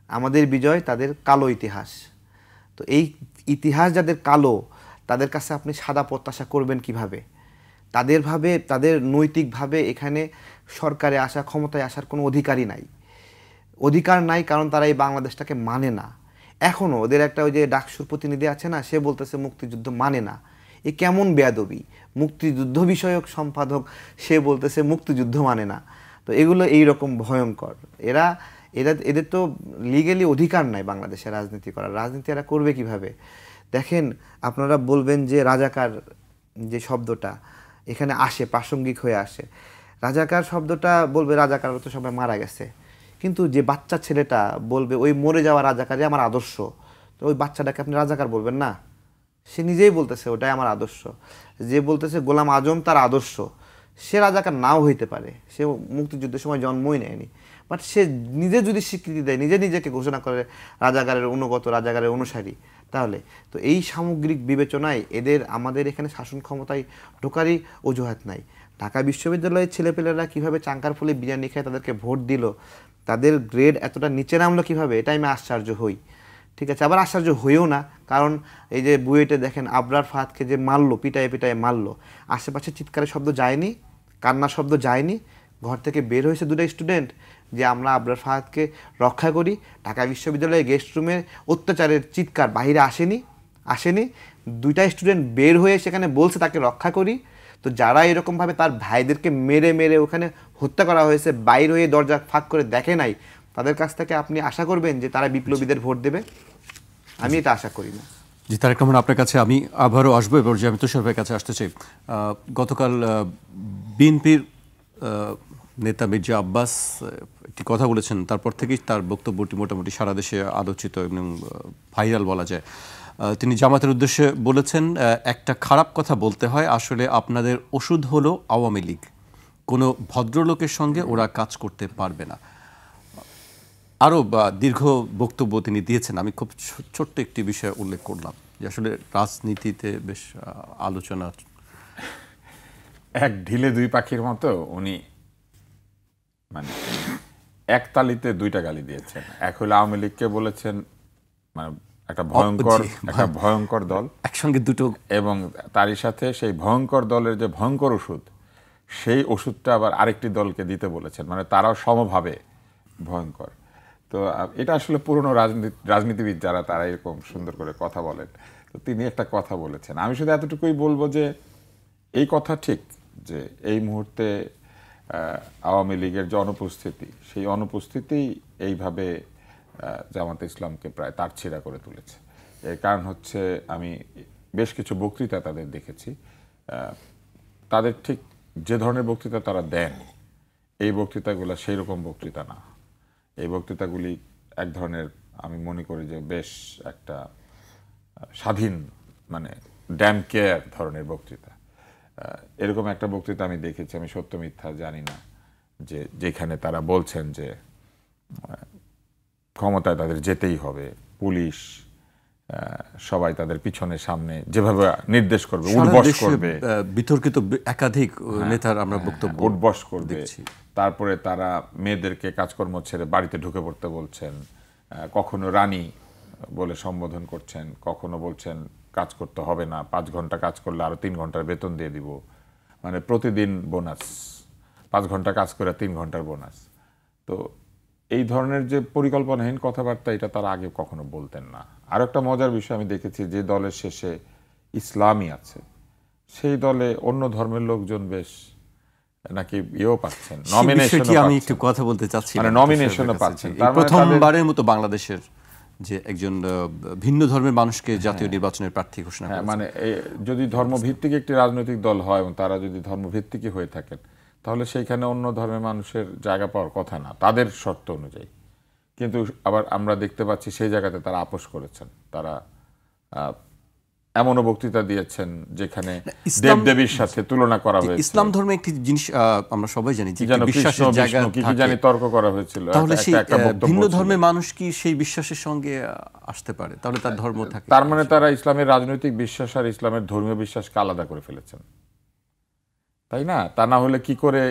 আমাদের বিজয় তাদের কালো ইতিহাস। তো এই ইতিহাস যাদের কালো, তাদের কাছে আপনি সাদা প্রত্যাশা করবেন কিভাবে? তাদের নৈতিকভাবে এখানে সরকারে আসা, ক্ষমতায় আসার কোনো অধিকারই নাই, অধিকার নাই, কারণ তারা এই বাংলাদেশটাকে মানে না। এখনও ওদের একটা ওই যে ডাকসুর প্রতিনিধি আছে না, সে বলতেছে মুক্তিযুদ্ধ মানে না। এ কেমন বেয়াদবি! মুক্তিযুদ্ধ বিষয়ক সম্পাদক সে বলতেছে মুক্তিযুদ্ধ মানে না। তো এগুলো এইরকম ভয়ঙ্কর। এদের তো লিগ্যালি অধিকার নাই বাংলাদেশে রাজনীতি করার। রাজনীতি এরা করবে কিভাবে? দেখেন, আপনারা বলবেন যে রাজাকার যে শব্দটা এখানে আসে, প্রাসঙ্গিক হয়ে আসে। রাজাকার শব্দটা বলবে রাজাকার তো সবাই মারা গেছে, কিন্তু যে বাচ্চা ছেলেটা বলবে ওই মরে যাওয়া রাজাকারই আমার আদর্শ, তো ওই বাচ্চাটাকে আপনি রাজাকার বলবেন না? সে নিজেই বলতেছে ওটাই আমার আদর্শ। যে বলতেছে গোলাম আজম তার আদর্শ, সে রাজাকার নাও হইতে পারে, সে মুক্তিযুদ্ধের সময় জন্মই নেয়নি, বাট সে নিজে যদি স্বীকৃতি দেয়, নিজেকে ঘোষণা করে রাজাকারের অনুগত, রাজাকারের অনুসারী, তাহলে তো এই সামগ্রিক বিবেচনায় এদের আমাদের এখানে শাসন ক্ষমতায় ঢোকারই অজুহাত নাই। ঢাকা বিশ্ববিদ্যালয়ের ছেলেপেলেরা কীভাবে চাঙ্কার ফুলে বিরিয়ানি খেয়ে তাদেরকে ভোট দিল, তাদের গ্রেড এতটা নিচে নামলো কীভাবে, এটা আমি আশ্চর্য হই। ঠিক আছে, আবার আশ্চর্য হইও না, কারণ এই যে বুয়েটে দেখেন আবরার ফাহাদকে যে মারলো, পিটায়ে মারলো, আশেপাশে চিৎকারের শব্দ যায়নি, কান্নার শব্দ যায়নি, ঘর থেকে বের হয়েছে 2টা স্টুডেন্ট যে আমরা আবরার ফাহাদকে রক্ষা করি। ঢাকা বিশ্ববিদ্যালয়ের গেস্ট রুমে অত্যাচারের চিৎকার বাইরে আসেনি, 2টা স্টুডেন্ট বের হয়ে সেখানে বলছে তাকে রক্ষা করি। তো যারা এরকমভাবে তার ভাইদেরকে মেরে ওখানে হত্যা করা হয়েছে, বাইর হয়ে দরজা ফাঁক করে দেখে নাই, তাদের কাছ থেকে আপনি আশা করবেন যে তারা বিপ্লবীদের ভোট দেবে? আমি এটা আশা করি না। জি, তারেক রহমান, আপনার কাছে আমি আবারও আসবো, এবার যে আমি তুষার ভাইয়ের কাছে আসতে চাই। গতকাল বিএনপির নেতা মির্জা আব্বাস একটি কথা বলেছেন, তারপর থেকেই তার বক্তব্যটি মোটামুটি সারা দেশে আলোচিত এবং ভাইরাল বলা যায়। তিনি জামাতের উদ্দেশ্যে বলেছেন, একটা খারাপ কথা বলতে হয়, আসলে আপনাদের ওষুধ হলো আওয়ামী লীগ, কোনো ভদ্রলোকের সঙ্গে ওরা কাজ করতে পারবে না। আরও দীর্ঘ বক্তব্য তিনি দিয়েছেন। আমি খুব ছোট্ট একটি বিষয় উল্লেখ করলাম যে আসলে রাজনীতিতে বেশ আলোচনা, এক ঢিলে 2 পাখির মতো উনি মানে এক তালিতে 2টা গালি দিয়েছেন। এক হলো আওয়ামী লীগকে বলেছেন মানে একটা ভয়ঙ্কর দল, একসঙ্গে দুটো, এবং তারই সাথে সেই ভয়ঙ্কর দলের যে ভয়ঙ্কর ওষুধ, সেই ওষুধটা আবার আরেকটি দলকে দিতে বলেছেন, মানে তারাও সমভাবে ভয়ঙ্কর। তো এটা আসলে পুরনো রাজনীতিবিদ যারা, তারা এরকম সুন্দর করে কথা বলেন। তো তিনি একটা কথা বলেছেন, আমি শুধু এতটুকুই বলবো যে এই কথা ঠিক যে এই মুহূর্তে আওয়ামী লীগের যে অনুপস্থিতি, সেই অনুপস্থিতি এইভাবে জামাতে ইসলামকে প্রায় তারছিড়া করে তুলেছে। এর কারণ হচ্ছে, আমি বেশ কিছু বক্তৃতা তাদের দেখেছি, তাদের ঠিক যে ধরনের বক্তৃতা তারা দেন, এই বক্তৃতাগুলো সেই রকম বক্তৃতা না। এই বক্তৃতাগুলি এক ধরনের, আমি মনে করি যে বেশ একটা স্বাধীন, মানে ড্যাম কেয়ার ধরনের বক্তৃতা। এরকম একটা বক্তৃতা আমি দেখেছি, আমি সত্য মিথ্যা জানি না, যে যেখানে তারা বলছেন যে ক্ষমতায় তাদের যেতেই হবে, পুলিশ সবাই তাদের পিছনে সামনে যেভাবে নির্দেশ করবে, সারা উঠবস দেশে, করবে, বিতর্কিত একাধিক নেতার আমরা বক্তব্য উঠবস করবে। দেখছি। তারপরে তারা মেয়েদেরকে কাজকর্ম ছেড়ে বাড়িতে ঢুকে পড়তে বলছেন, কখনো রানী বলে সম্বোধন করছেন, কখনো বলছেন কাজ করতে হবে না, 5 ঘন্টা কাজ করলে আরো 3 ঘন্টার বেতন দিয়ে দিব, মানে প্রতিদিন বোনাস, 5 ঘন্টা কাজ করে 3 ঘন্টার বোনাস। তো এই ধরনের যে পরিকল্পনাহীন কথাবার্তা, এটা তারা আগে কখনো বলতেন না। আর একটা মজার বিষয় আমি দেখেছি, যে দলের শেষে ইসলামই আছে, সেই দলে অন্য ধর্মের লোকজন বেশ নাকি ইয়েও পাচ্ছেন, বিষয়টি আমি একটু কথা বলতে চাচ্ছি, মানে নমিনেশনও পাচ্ছেন। প্রথমবারের মতো বাংলাদেশের যে একজন ভিন্ন ধর্মের মানুষকে জাতীয় নির্বাচনের প্রার্থী ঘোষণা করেছে। মানে যদি ধর্মভিত্তিক একটি রাজনৈতিক দল হয় এবং তারা যদি ধর্মভিত্তিকই হয়ে থাকেন, তাহলে সেইখানে অন্য ধর্মের মানুষের জায়গা পাওয়ার কথা না তাদের শর্ত অনুযায়ী। কিন্তু আবার আমরা দেখতে পাচ্ছি সেই জায়গাতে তারা আপোষ করেছেন। তারা এমনও বক্তৃতা দিয়েছেন যেখানে দেবদেবীর সাথে তুলনা করা হয়েছে। ইসলাম ধর্মে একটি জিনিস আমরা সবাই জানি যে বিশ্বাসের জায়গা কি জানি তর্ক করা হয়েছিল। তাহলে সেই ভিন্ন ধর্মের মানুষ কি সেই বিশ্বাসের সঙ্গে আসতে পারে? তাহলে তার ধর্ম থাকে। তার মানে তারা ইসলামের রাজনৈতিক বিশ্বাস আর ইসলামের ধর্মীয় বিশ্বাসকে আলাদা করে ফেলেছেন, তাই না? তা না হলে কি করে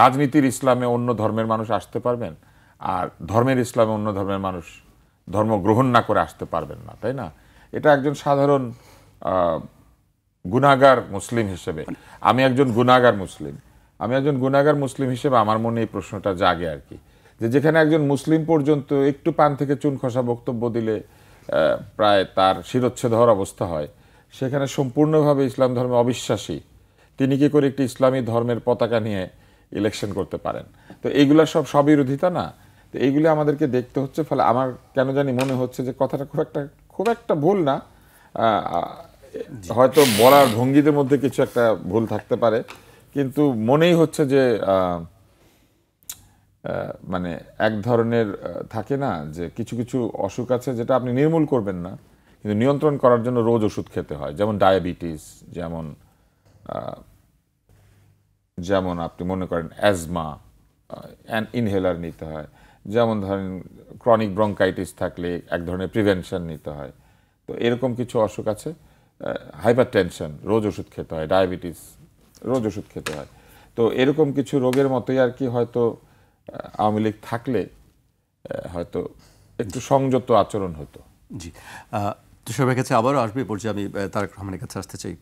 রাজনীতির ইসলামে অন্য ধর্মের মানুষ আসতে পারবেন, আর ধর্মের ইসলামে অন্য ধর্মের মানুষ ধর্ম গ্রহণ না করে আসতে পারবেন না, তাই না? এটা একজন সাধারণ গুনাহগার মুসলিম হিসেবে, আমি একজন গুনাহগার মুসলিম হিসেবে আমার মনে এই প্রশ্নটা জাগে আর কি, যে যেখানে একজন মুসলিম পর্যন্ত একটু পান থেকে চুন খসা বক্তব্য দিলে প্রায় তার শিরচ্ছেদ হওয়ার অবস্থা হয়, সেখানে সম্পূর্ণভাবে ইসলাম ধর্মে অবিশ্বাসী তিনি কি করে একটি ইসলামী ধর্মের পতাকা নিয়ে ইলেকশন করতে পারেন? তো এইগুলা সব স্ববিরোধিতা না? তো এইগুলি আমাদেরকে দেখতে হচ্ছে। ফলে আমার কেন জানি মনে হচ্ছে যে কথাটা খুব একটা ভুল না, হয়তো বলার ভঙ্গিতে মধ্যে কিছু একটা ভুল থাকতে পারে, কিন্তু মনেই হচ্ছে যে মানে এক ধরনের থাকে না যে কিছু কিছু অসুখ আছে যেটা আপনি নির্মূল করবেন না, কিন্তু নিয়ন্ত্রণ করার জন্য রোজ ওষুধ খেতে হয়। যেমন ডায়াবেটিস, যেমন আপনি মনে করেন অ্যাজমা, ইনহেলার নিতে হয়। যেমন ধরেন ক্রনিক ব্রঙ্কাইটিস থাকলে এক ধরনের প্রিভেনশন নিতে হয়। তো এরকম কিছু অসুখ আছে, হাইপার টেনশন রোজ ওষুধ খেতে হয়, ডায়াবেটিস রোজ ওষুধ খেতে হয়। তো এরকম কিছু রোগের মতোই আর কি, হয়তো আওয়ামী লীগ থাকলে হয়তো একটু সংযত আচরণ হতো। জি, তুষারের কাছে আবারও আসবে পর্যায়ে আমি তারেক রহমানের কাছে আসতে চাই।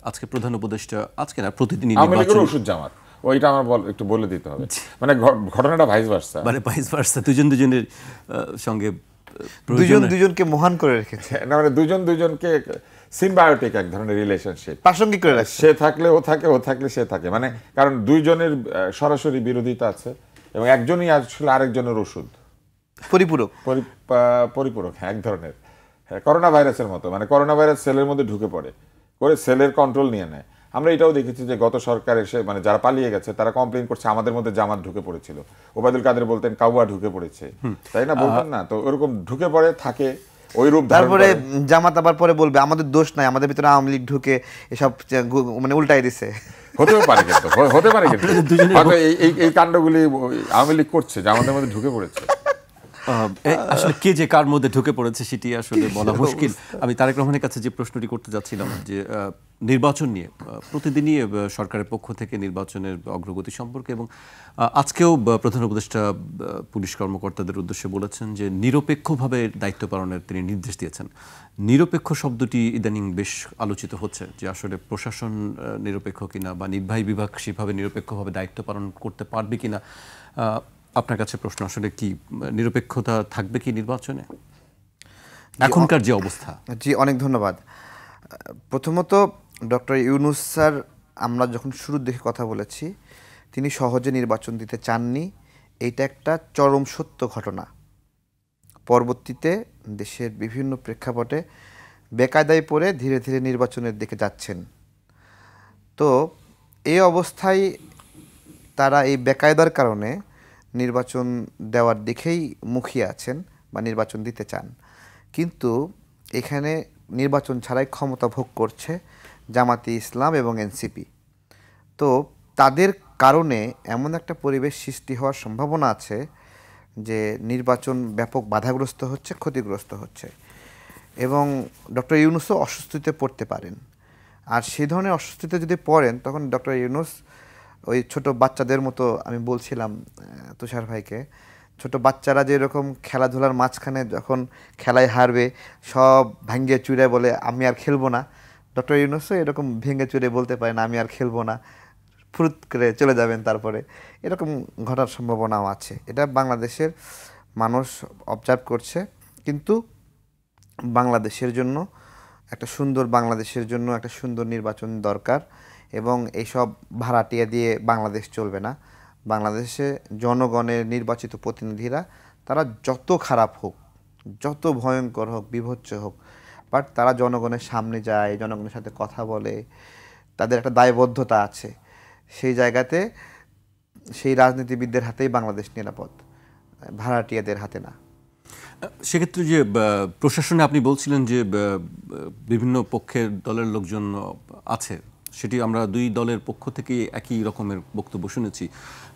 আজকে প্রধান উপদেষ্টা, আজকে না প্রতিদিনই আওয়ামী লীগের ওষুধ জামাত, ওইটা আমার একটু বলে দিতে হবে, মানে ঘটনাটা ভাইস ভার্সা, মানে ভাইস ভার্সা, দুজনের সঙ্গে দুজনকে মহান করে রেখেছে, না মানে দুজনকে সিম্বায়োটিক এক ধরনের রিলেশনশিপ, প্রাসঙ্গিক করে রাখছে। সে থাকলে ও থাকে, ও থাকলে সে থাকে, মানে কারণ দুইজনের সরাসরি বিরোধিতা আছে এবং একজনই আসলে আরেকজনের ওষুধ, পরিপূরক। হ্যাঁ, এক ধরনের করোনা ভাইরাসের মতো, মানে করোনা ভাইরাস সেলের মধ্যে ঢুকে পড়ে করে সেলের কন্ট্রোল নিয়ে নেয়। আমরা এটাও দেখেছি যে গত সরকার এসে, মানে যারা পালিয়ে গেছে তারা কমপ্লেন করছে আমাদের মধ্যে জামাত ঢুকে পড়েছিল, ওবায়দুল কাদের বলতেন কাউয়া ঢুকে পড়েছে, তাই না? বলতেন না? তো ওরকম ঢুকে পড়ে থাকে ওই রূপ, তারপরে জামাত আবার পরে বলবে আমাদের দোষ নাই, আমাদের ভিতরে আওয়ামী লীগ ঢুকে এসব মানে উল্টাই দিছে। হতেও পারে কিন্তু, হয়তো এই কাণ্ডগুলি আওয়ামী লীগ করছে, জামাতের মধ্যে ঢুকে পড়েছে। আসলে কে যে কার মধ্যে ঢুকে পড়েছে সেটি আসলে বলা মুশকিল। আমি তারেক রহমানের কাছে যে প্রশ্নটি করতে যাচ্ছিলাম, যে নির্বাচন নিয়ে প্রতিদিনই সরকারের পক্ষ থেকে নির্বাচনের অগ্রগতি সম্পর্কে, এবং আজকেও প্রধান উপদেষ্টা পুলিশ কর্মকর্তাদের উদ্দেশ্যে বলেছেন যে নিরপেক্ষভাবে দায়িত্ব পালনের তিনি নির্দেশ দিয়েছেন। নিরপেক্ষ শব্দটি ইদানিং বেশ আলোচিত হচ্ছে, যে আসলে প্রশাসন নিরপেক্ষ কিনা বা নির্বাহী বিভাগ সেভাবে নিরপেক্ষভাবে দায়িত্ব পালন করতে পারবে কিনা। আপনার কাছে প্রশ্ন, আসলে কি নিরপেক্ষতা থাকবে কি নির্বাচনে এখনকার যে অবস্থা? জি, অনেক ধন্যবাদ। প্রথমত ডক্টর ইউনূস স্যার, আমরা যখন শুরুর দিকে কথা বলেছি, তিনি সহজে নির্বাচন দিতে চাননি, এইটা একটা চরম সত্য ঘটনা। পরবর্তীতে দেশের বিভিন্ন প্রেক্ষাপটে বেকায়দায় পড়ে ধীরে ধীরে নির্বাচনের দিকে যাচ্ছেন। তো এই অবস্থায় তারা এই বেকায়দার কারণে নির্বাচন দেওয়ার দিকেই মুখিয়ে আছেন বা নির্বাচন দিতে চান, কিন্তু এখানে নির্বাচন ছাড়াই ক্ষমতা ভোগ করছে জামাতে ইসলাম এবং এনসিপি। তো তাদের কারণে এমন একটা পরিবেশ সৃষ্টি হওয়ার সম্ভাবনা আছে যে নির্বাচন ব্যাপক বাধাগ্রস্ত হচ্ছে, ক্ষতিগ্রস্ত হচ্ছে। এবং ডক্টর ইউনূসও অস্বস্তিতে পড়তে পারেন। আর সেই ধরনের অস্বস্তিতে যদি পড়েন তখন ডক্টর ইউনূস ওই ছোট বাচ্চাদের মতো, আমি বলছিলাম তুষার ভাইকে, ছোট বাচ্চারা যেরকম খেলাধুলার মাঝখানে যখন খেলায় হারবে সব ভাঙ্গে চুরে বলে আমি আর খেলবো না, ডক্টর ইউনূসও এরকম ভেঙে চুরে বলতে পারেন আমি আর খেলবো না, ফুরুত করে চলে যাবেন, তারপরে এরকম ঘটার সম্ভাবনাও আছে। এটা বাংলাদেশের মানুষ অবজার্ভ করছে। কিন্তু বাংলাদেশের জন্য একটা সুন্দর বাংলাদেশের জন্য একটা সুন্দর নির্বাচন দরকার, এবং এইসব ভাড়াটিয়া দিয়ে বাংলাদেশ চলবে না। বাংলাদেশে জনগণের নির্বাচিত প্রতিনিধিরা তারা যত খারাপ হোক, যত ভয়ঙ্কর হোক, বিভৎস হোক, বাট তারা জনগণের সামনে যায়, জনগণের সাথে কথা বলে, তাদের একটা দায়বদ্ধতা আছে। সেই জায়গাতে সেই রাজনীতিবিদদের হাতেই বাংলাদেশ নিরাপদ, ভাড়াটিয়াদের হাতে না। সেক্ষেত্রে যে প্রশাসনে আপনি বলছিলেন যে বিভিন্ন পক্ষের দলের লোকজন আছে, সেটি আমরা দুই দলের পক্ষ থেকে একই রকমের বক্তব্য শুনেছি।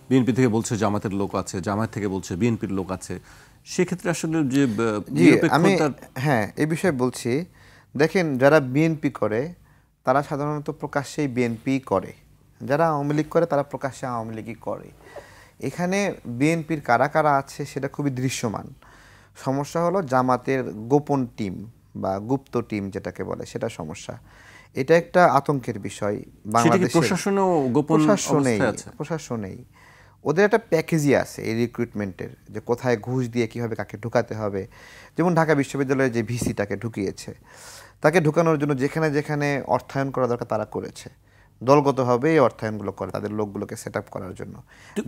বিএনপি থেকে বলছে জামাতের লোক আছে, জামাত থেকে বলছে বিএনপির লোক আছে। সেক্ষেত্রে আসলে যে হ্যাঁ, এই বিষয়ে বলছি। দেখেন, যারা বিএনপি করে তারা সাধারণত প্রকাশ্যেই বিএনপি করে, যারা আওয়ামী লীগ করে তারা প্রকাশ্যে আওয়ামী লীগই করে। এখানে বিএনপির কারা কারা আছে সেটা খুবই দৃশ্যমান। সমস্যা হলো জামাতের গোপন টিম বা গুপ্ত টিম যেটাকে বলে, সেটা সমস্যা। এটা একটা আতঙ্কের বিষয়। বাংলাদেশে প্রশাসনেই ওদের একটা প্যাকেজই আছে এই রিক্রুটমেন্টের, যে কোথায় ঘুষ দিয়ে কীভাবে কাকে ঢুকাতে হবে। যেমন ঢাকা বিশ্ববিদ্যালয়ে যে ভিসিটাকে ঢুকিয়েছে, তাকে ঢুকানোর জন্য যেখানে যেখানে অর্থায়ন করা দরকার তারা করেছে। দলগতভাবে এই অর্থায়নগুলো করে তাদের লোকগুলোকে সেট আপ করার জন্য।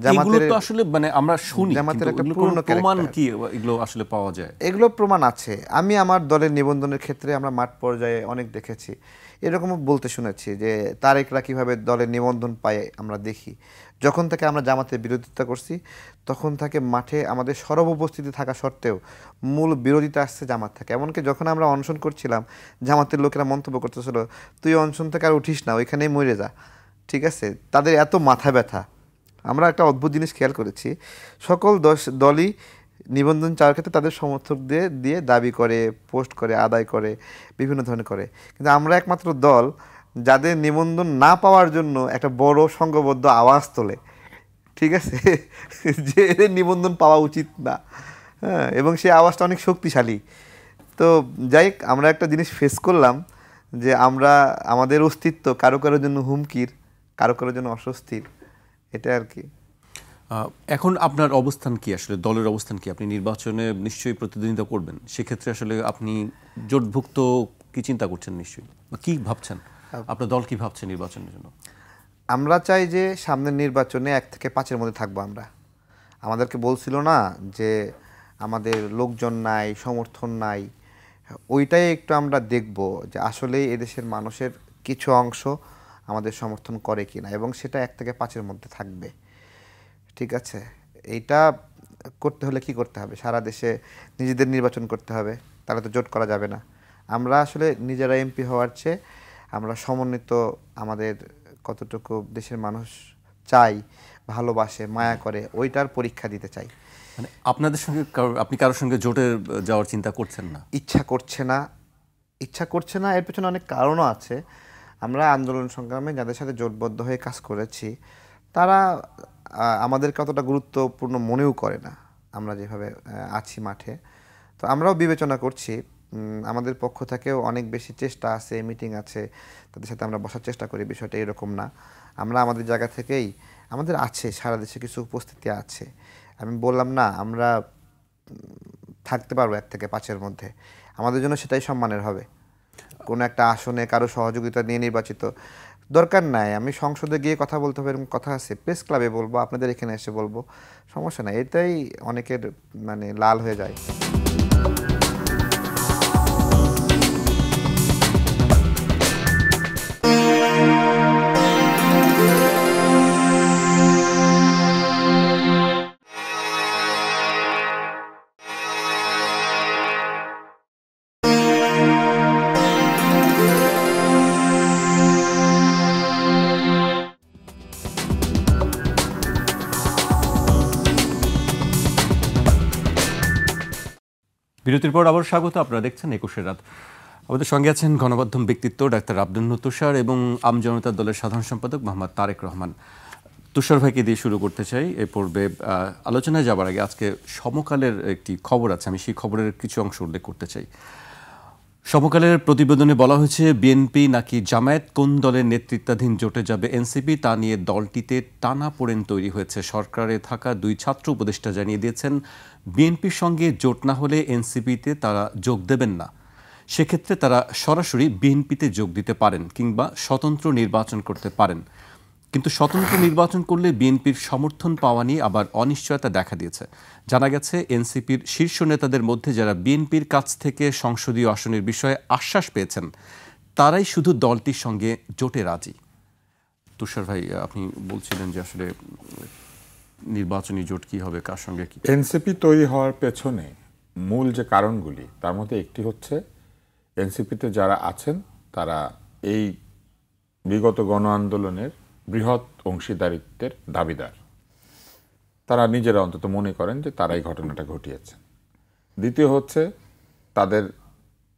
জামাতের আসলে মানে আমরা শুনি জামাতের একটা পূর্ণ প্রমাণ কি এগুলো আসলে পাওয়া যায়? এগুলো প্রমাণ আছে। আমি আমার দলের নিবন্ধনের ক্ষেত্রে আমরা মাঠ পর্যায়ে অনেক দেখেছি, এরকমও বলতে শুনেছি যে তারেকরা কীভাবে দলের নিবন্ধন পায় আমরা দেখি। যখন থেকে আমরা জামাতের বিরোধিতা করছি তখন থেকে মাঠে আমাদের সরব উপস্থিতি থাকা সত্ত্বেও মূল বিরোধিতা আসছে জামাত থেকে। এমনকি যখন আমরা অনশন করছিলাম জামাতের লোকেরা মন্তব্য করতেছিল, তুই অনশন থেকে আর উঠিস না, ওইখানেই মরে যা। ঠিক আছে, তাদের এত মাথা ব্যথা। আমরা একটা অদ্ভুত জিনিস খেয়াল করেছি, সকল দলই নিবন্ধন চাওয়ার ক্ষেত্রে তাদের সমর্থকদের দিয়ে দাবি করে, পোস্ট করে, আদায় করে, বিভিন্ন ধরনের করে। কিন্তু আমরা একমাত্র দল যাদের নিবন্ধন না পাওয়ার জন্য একটা বড় সংঘবদ্ধ আওয়াজ তোলে, ঠিক আছে, যে এদের নিবন্ধন পাওয়া উচিত না। হ্যাঁ, এবং সেই আওয়াজটা অনেক শক্তিশালী। তো যাই হোক, আমরা একটা জিনিস ফেস করলাম যে আমরা আমাদের অস্তিত্ব কারো কারোর জন্য হুমকির, কারো কারোর জন্য অস্বস্তির, এটা আর কি। এখন আপনার অবস্থান কি, আসলে দলের অবস্থান কি? আপনি নির্বাচনে নিশ্চয়ই প্রতিদ্বন্দ্বিতা করবেন, সেক্ষেত্রে আসলে আপনি জোটভুক্ত কি চিন্তা করছেন নিশ্চয়ই, কি ভাবছেন, আপনার দল কি ভাবছে নির্বাচনের জন্য? আমরা চাই যে সামনের নির্বাচনে 1 থেকে 5-এর মধ্যে থাকবো আমরা। আমাদেরকে বলছিল না যে আমাদের লোকজন নাই, সমর্থন নাই, ওইটাই একটু আমরা দেখব যে আসলেই এদেশের মানুষের কিছু অংশ আমাদের সমর্থন করে কিনা, এবং সেটা 1 থেকে 5-এর মধ্যে থাকবে। ঠিক আছে, এইটা করতে হলে কি করতে হবে? সারা দেশে নিজেদের নির্বাচন করতে হবে, তাহলে তো জোট করা যাবে না। আমরা আসলে নিজেরা এমপি হওয়ার চেয়ে আমরা সমন্বিত, আমাদের কতটুকু দেশের মানুষ চাই, ভালোবাসে, মায়া করে, ওইটার পরীক্ষা দিতে চাই। মানে আপনাদের সঙ্গে আপনি কারোর সঙ্গে জোটে যাওয়ার চিন্তা করছেন না? ইচ্ছা করছে না। এর পেছনে অনেক কারণও আছে। আমরা আন্দোলন সংগ্রামে যাদের সাথে জোটবদ্ধ হয়ে কাজ করেছি তারা আমাদেরকে অতটা গুরুত্বপূর্ণ মনেও করে না আমরা যেভাবে আছি মাঠে। তো আমরাও বিবেচনা করছি, আমাদের পক্ষ থেকেও অনেক বেশি চেষ্টা আছে, মিটিং আছে, তাদের সাথে আমরা বসার চেষ্টা করি। বিষয়টা এরকম না, আমরা আমাদের জায়গা থেকেই, আমাদের আছে সারা দেশে কিছু উপস্থিতি আছে। আমি বললাম না, আমরা থাকতে পারবো 1 থেকে 5-এর মধ্যে, আমাদের জন্য সেটাই সম্মানের হবে। কোনো একটা আসনে কারো সহযোগিতা নিয়ে নির্বাচিত দরকার নাই, আমি সংসদে গিয়ে কথা বলতে হবে এরকম কথা আছে, প্রেস ক্লাবে বলবো, আপনাদের এখানে এসে বলবো, সমস্যা নাই। এটাই অনেকের মানে লাল হয়ে যায়। বিরতির পর আবার স্বাগত। আপনারা দেখছেন ২১ রাত। আমাদের সঙ্গে আছেন গণমাধ্যম ব্যক্তিত্ব ডাক্তার আব্দুল তুষার এবং আমজনতা দলের সাধারণ সম্পাদক মোহাম্মদ তারেক রহমান। তুষার ভাইকে দিয়ে শুরু করতে চাই। এ পূর্বে আলোচনায় যাবার আগে আজকে সমকালের একটি খবর আছে, আমি সেই খবরের কিছু অংশ উল্লেখ করতে চাই। সমকালের প্রতিবেদনে বলা হয়েছে বিএনপি নাকি জামায়াত কোন দলের নেতৃত্বাধীন জোটে যাবে এনসিপি তা নিয়ে দলটিতে টানাপোড়েন তৈরি হয়েছে। সরকারে থাকা 2 ছাত্র উপদেষ্টা জানিয়ে দিয়েছেন বিএনপির সঙ্গে জোট না হলে এনসিপিতে তারা যোগ দেবেন না, সেক্ষেত্রে তারা সরাসরি বিএনপিতে যোগ দিতে পারেন কিংবা স্বতন্ত্র নির্বাচন করতে পারেন। কিন্তু স্বতন্ত্র নির্বাচন করলে বিএনপির সমর্থন পাওয়া নিয়ে আবার অনিশ্চয়তা দেখা দিয়েছে। জানা গেছে এনসিপির শীর্ষ নেতাদের মধ্যে যারা বিএনপির কাছ থেকে সংসদীয় আসনের বিষয়ে আশ্বাস পেয়েছেন তারাই শুধু দলটির সঙ্গে জোটে রাজি। তুষার ভাই, আপনি বলছিলেন যে আসলে নির্বাচনী জোট কি হবে, কার সঙ্গে কি? এনসিপি তৈরি হওয়ার পেছনে মূল যে কারণগুলি তার মধ্যে একটি হচ্ছে এনসিপিতে যারা আছেন তারা এই বিগত গণ আন্দোলনের বৃহৎ অংশীদারিত্বের দাবিদার। তারা নিজেরা অন্তত মনে করেন যে তারাই ঘটনাটা ঘটিয়েছে। দ্বিতীয় হচ্ছে তাদের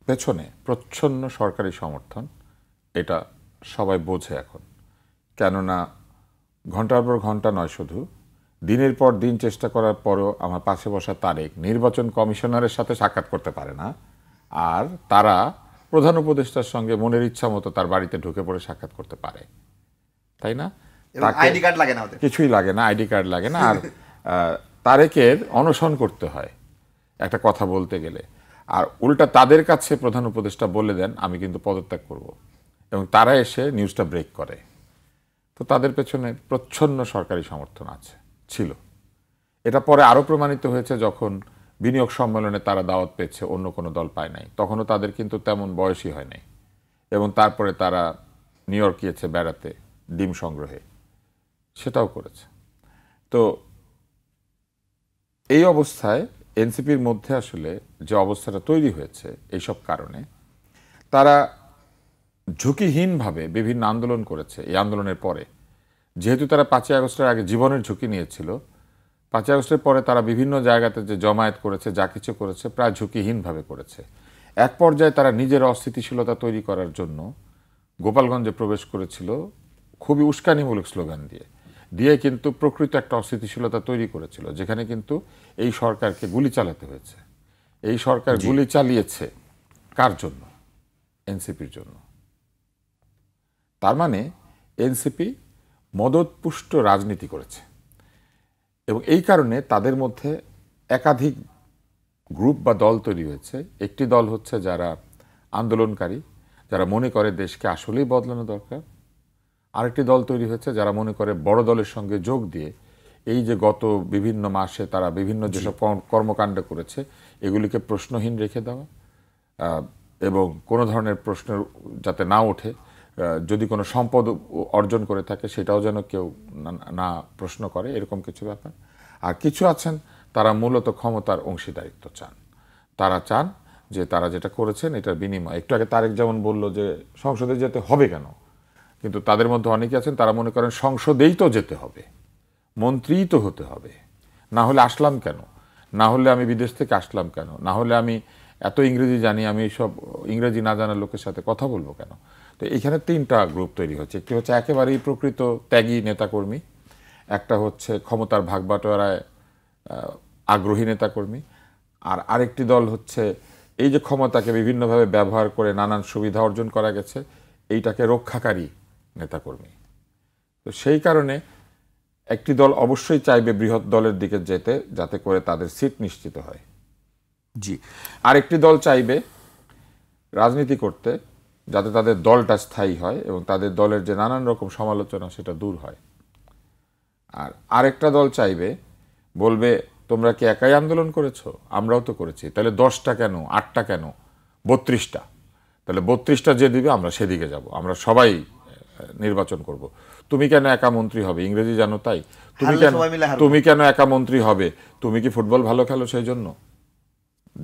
পেছনে প্রচ্ছন্ন সরকারি সমর্থন, এটা সবাই বোঝে এখন। কেননা ঘন্টার পর ঘন্টা নয়, শুধু দিনের পর দিন চেষ্টা করার পরও আমার পাশে বসা তারেক নির্বাচন কমিশনারের সাথে সাক্ষাৎ করতে পারে না, আর তারা প্রধান উপদেষ্টার সঙ্গে মনের ইচ্ছা মতো তার বাড়িতে ঢুকে পড়ে সাক্ষাৎ করতে পারে, তাই না? আইডি কার্ড লাগে না, কিছুই লাগে না, আইডি কার্ড লাগে না। আর তারেকের অনশন করতে হয় একটা কথা বলতে গেলে, আর উল্টা তাদের কাছে প্রধান উপদেষ্টা বলে দেন আমি কিন্তু পদত্যাগ করব, এবং তারা এসে নিউজটা ব্রেক করে। তো তাদের পেছনে প্রচ্ছন্ন সরকারি সমর্থন ছিল। এটা পরে আরও প্রমাণিত হয়েছে যখন বিনিয়োগ সম্মেলনে তারা দাওয়াত পেয়েছে, অন্য কোনো দল পায় নাই। তখনও তাদের কিন্তু তেমন বয়সই হয় নাই, এবং তারপরে তারা নিউ ইয়র্ক গিয়েছে বেড়াতে ডিম সংগ্রহে, সেটাও করেছে। তো এই অবস্থায় এনসিপির মধ্যে আসলে যে অবস্থাটা তৈরি হয়েছে এইসব কারণে, তারা ঝুঁকিহীনভাবে বিভিন্ন আন্দোলন করেছে। এই আন্দোলনের পরে যেহেতু তারা 5ই আগস্টের আগে জীবনের ঝুঁকি নিয়েছিল, 5ই আগস্টের পরে তারা বিভিন্ন জায়গাতে যে জমায়েত করেছে, যা কিছু করেছে প্রায় ঝুঁকিহীনভাবে করেছে। এক পর্যায়ে তারা নিজের অস্থিতিশীলতা তৈরি করার জন্য গোপালগঞ্জে প্রবেশ করেছিল খুবই উস্কানিমূলক স্লোগান দিয়ে কিন্তু প্রকৃত একটা অস্থিতিশীলতা তৈরি করেছিল, যেখানে কিন্তু এই সরকারকে গুলি চালাতে হয়েছে। এই সরকার গুলি চালিয়েছে কার জন্য? এনসিপির জন্য। তার মানে এনসিপি মদতপুষ্ট রাজনীতি করেছে, এবং এই কারণে তাদের মধ্যে একাধিক গ্রুপ বা দল তৈরি হয়েছে। একটি দল হচ্ছে যারা আন্দোলনকারী, যারা মনে করে দেশকে আসলেই বদলানো দরকার। আরেকটি দল তৈরি হয়েছে যারা মনে করে বড় দলের সঙ্গে যোগ দিয়ে এই যে গত বিভিন্ন মাসে তারা বিভিন্ন যেসব কর্মকাণ্ড করেছে এগুলিকে প্রশ্নহীন রেখে দেওয়া, এবং কোনো ধরনের প্রশ্ন যাতে না ওঠে, যদি কোনো সম্পদ অর্জন করে থাকে সেটাও যেন কেউ না প্রশ্ন করে, এরকম কিছু ব্যাপার। আর কিছু আছেন তারা মূলত ক্ষমতার অংশীদারিত্ব চান। তারা চান যে তারা যেটা করেছেন এটার বিনিময়, একটু আগে তারেক যেমন বলল যে সংসদে যেতে হবে কেন, কিন্তু তাদের মধ্যে অনেকে আছেন তারা মনে করেন সংসদেই তো যেতে হবে, মন্ত্রীই তো হতে হবে, না হলে আসলাম কেন, না হলে আমি বিদেশ থেকে আসলাম কেন, না হলে আমি এত ইংরেজি জানি, আমি সব ইংরেজি না জানার লোকের সাথে কথা বলবো কেন। তো এখানে 3টা গ্রুপ তৈরি হচ্ছে। একটি হচ্ছে একেবারেই প্রকৃত ত্যাগী নেতাকর্মী, একটা হচ্ছে ক্ষমতার ভাগবাটোয়ারায় আগ্রহী নেতাকর্মী, আর আরেকটি দল হচ্ছে এই যে ক্ষমতাকে বিভিন্নভাবে ব্যবহার করে নানান সুবিধা অর্জন করা গেছে এইটাকে রক্ষাকারী নেতাকর্মী। তো সেই কারণে একটি দল অবশ্যই চাইবে বৃহৎ দলের দিকে যেতে, যাতে করে তাদের সিট নিশ্চিত হয়। জি। আরেকটি দল চাইবে রাজনীতি করতে যাতে তাদের দলটা স্থায়ী হয় এবং তাদের দলের যে নানান রকম সমালোচনা সেটা দূর হয়। আর আরেকটা দল চাইবে, বলবে তোমরা কি একাই আন্দোলন করেছো? আমরাও তো করেছি, তাহলে 10টা কেন, 8টা কেন, 32টা? তাহলে 32টা যে দিবে আমরা সেদিকে যাব, আমরা সবাই নির্বাচন করব। তুমি কেন একা মন্ত্রী হবে? ইংরেজি জানো তাই? তুমি কেন একা মন্ত্রী হবে? তুমি কি ফুটবল ভালো খেলো সেই জন্য?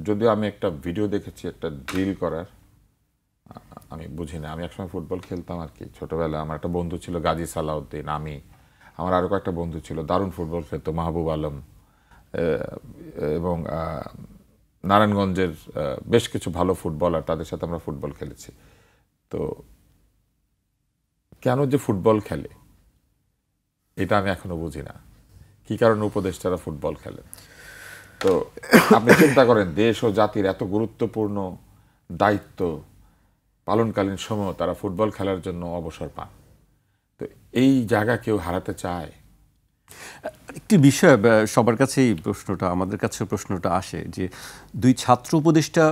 যদিও আমি একটা ভিডিও দেখেছি একটা ড্রিল করার, আমি বুঝি না। আমি একসময় ফুটবল খেলতাম আর কি ছোটবেলায়। আমার একটা বন্ধু ছিল গাজী সালাউদ্দিন, আমার আরও কয়েকটা বন্ধু ছিল দারুণ ফুটবল খেলতো, মাহবুব আলম এবং নারায়ণগঞ্জের বেশ কিছু ভালো ফুটবলার, তাদের সাথে আমরা ফুটবল খেলেছি। তো কেন যে ফুটবল খেলে এটা আমি এখনো বুঝি না, কি কারণে উপদেষ্টারা ফুটবল খেলেন। তো আপনি চিন্তা করেন, দেশ ও জাতির এত গুরুত্বপূর্ণ দায়িত্ব পালনকালীন সময় তারা ফুটবল খেলার জন্য অবসর পান। তো এই জায়গা কেউ হারাতে চায়? একটি বিষয় সবার কাছেই প্রশ্নটা, আমাদের কাছে প্রশ্নটা আসে যে দুই ছাত্র উপদেষ্টা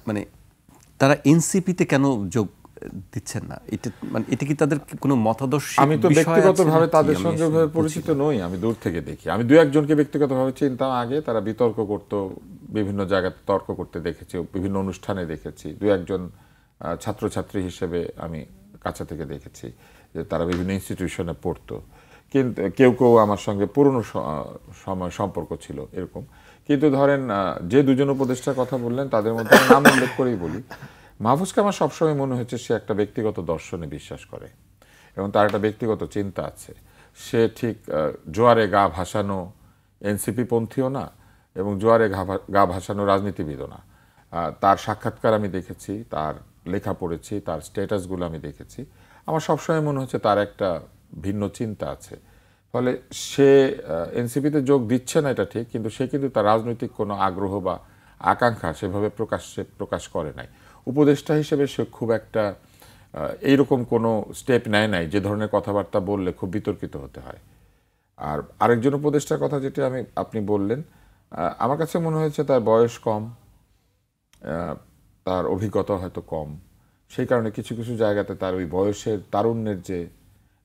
মানে তারা এনসিপিতে কেন যোগ দিচ্ছেন না? এটা মানে এটা কি তাদের কোনো মতাদর্শ? আমি তো ব্যক্তিগতভাবে তাদের সঙ্গে পরিচিত নই, আমি দূর থেকে দেখি। আমি দু একজনকে ব্যক্তিগতভাবে চিনতাম আগে, তারা বিতর্ক করত, বিভিন্ন জায়গাতে তর্ক করতে দেখেছি, বিভিন্ন অনুষ্ঠানে দেখেছি। দু একজন ছাত্রছাত্রী হিসেবে আমি কাছে থেকে দেখেছি যে তারা বিভিন্ন ইনস্টিটিউশনে পড়তো, কিন্তু কেউ কেউ আমার সঙ্গে পুরনো সময় সম্পর্ক ছিল এরকম। কিন্তু ধরেন যে দুজন উপদেষ্টার কথা বললেন তাদের মধ্যে নাম উল্লেখ করেই বলি, মাহফুজকে আমার সবসময় মনে হচ্ছে সে একটা ব্যক্তিগত দর্শনে বিশ্বাস করে এবং তার একটা ব্যক্তিগত চিন্তা আছে। সে ঠিক জোয়ারে গা ভাসানো এনসিপি পন্থীও না এবং জোয়ারে গা ভাসানো রাজনীতিবিদও না। তার সাক্ষাৎকার আমি দেখেছি, তার লেখা পড়েছি, তার স্ট্যাটাসগুলো আমি দেখেছি। আমার সবসময় মনে হচ্ছে তার একটা ভিন্ন চিন্তা আছে। ফলে সে এনসিপিতে যোগ দিচ্ছে না এটা ঠিক, কিন্তু সে কিন্তু তার রাজনৈতিক কোনো আগ্রহ বা আকাঙ্ক্ষা সেভাবে প্রকাশ করে নাই। উপদেষ্টা হিসেবে সে খুব একটা এইরকম কোনো স্টেপ নেয় নাই যে ধরনের কথাবার্তা বললে খুব বিতর্কিত হতে হয়। আর আরেকজন উপদেষ্টার কথা যেটা আপনি বললেন, আমার কাছে মনে হয়েছে তার বয়স কম, তার অভিজ্ঞতা হয়তো কম, সেই কারণে কিছু কিছু জায়গাতে তার ওই বয়সের তারুণ্যের যে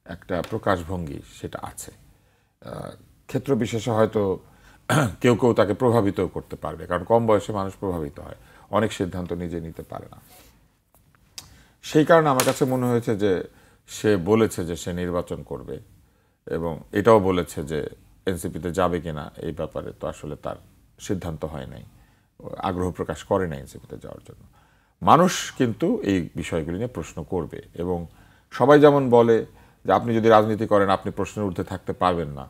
একটা প্রকাশভঙ্গি সেটা আছে। ক্ষেত্র বিশেষে হয়তো কেউ কেউ তাকে প্রভাবিত করতে পারবে, কারণ কম বয়সে মানুষ প্রভাবিত হয়, অনেক সিদ্ধান্ত নিজে নিতে পারে না। সেই কারণে আমার কাছে মনে হয়েছে যে সে বলেছে যে সে নির্বাচন করবে এবং এটাও বলেছে যে এনসিপিতে যাবে কিনা এই ব্যাপারে তো আসলে তার সিদ্ধান্ত হয় নাই, আগ্রহ প্রকাশ করে না এনসিপিতে যাওয়ার জন্য। মানুষ কিন্তু এই বিষয়গুলি নিয়ে প্রশ্ন করবে এবং সবাই যেমন বলে যে আপনি যদি রাজনীতি করেন আপনি প্রশ্নের ঊর্ধ্বে থাকতে পারবেন না,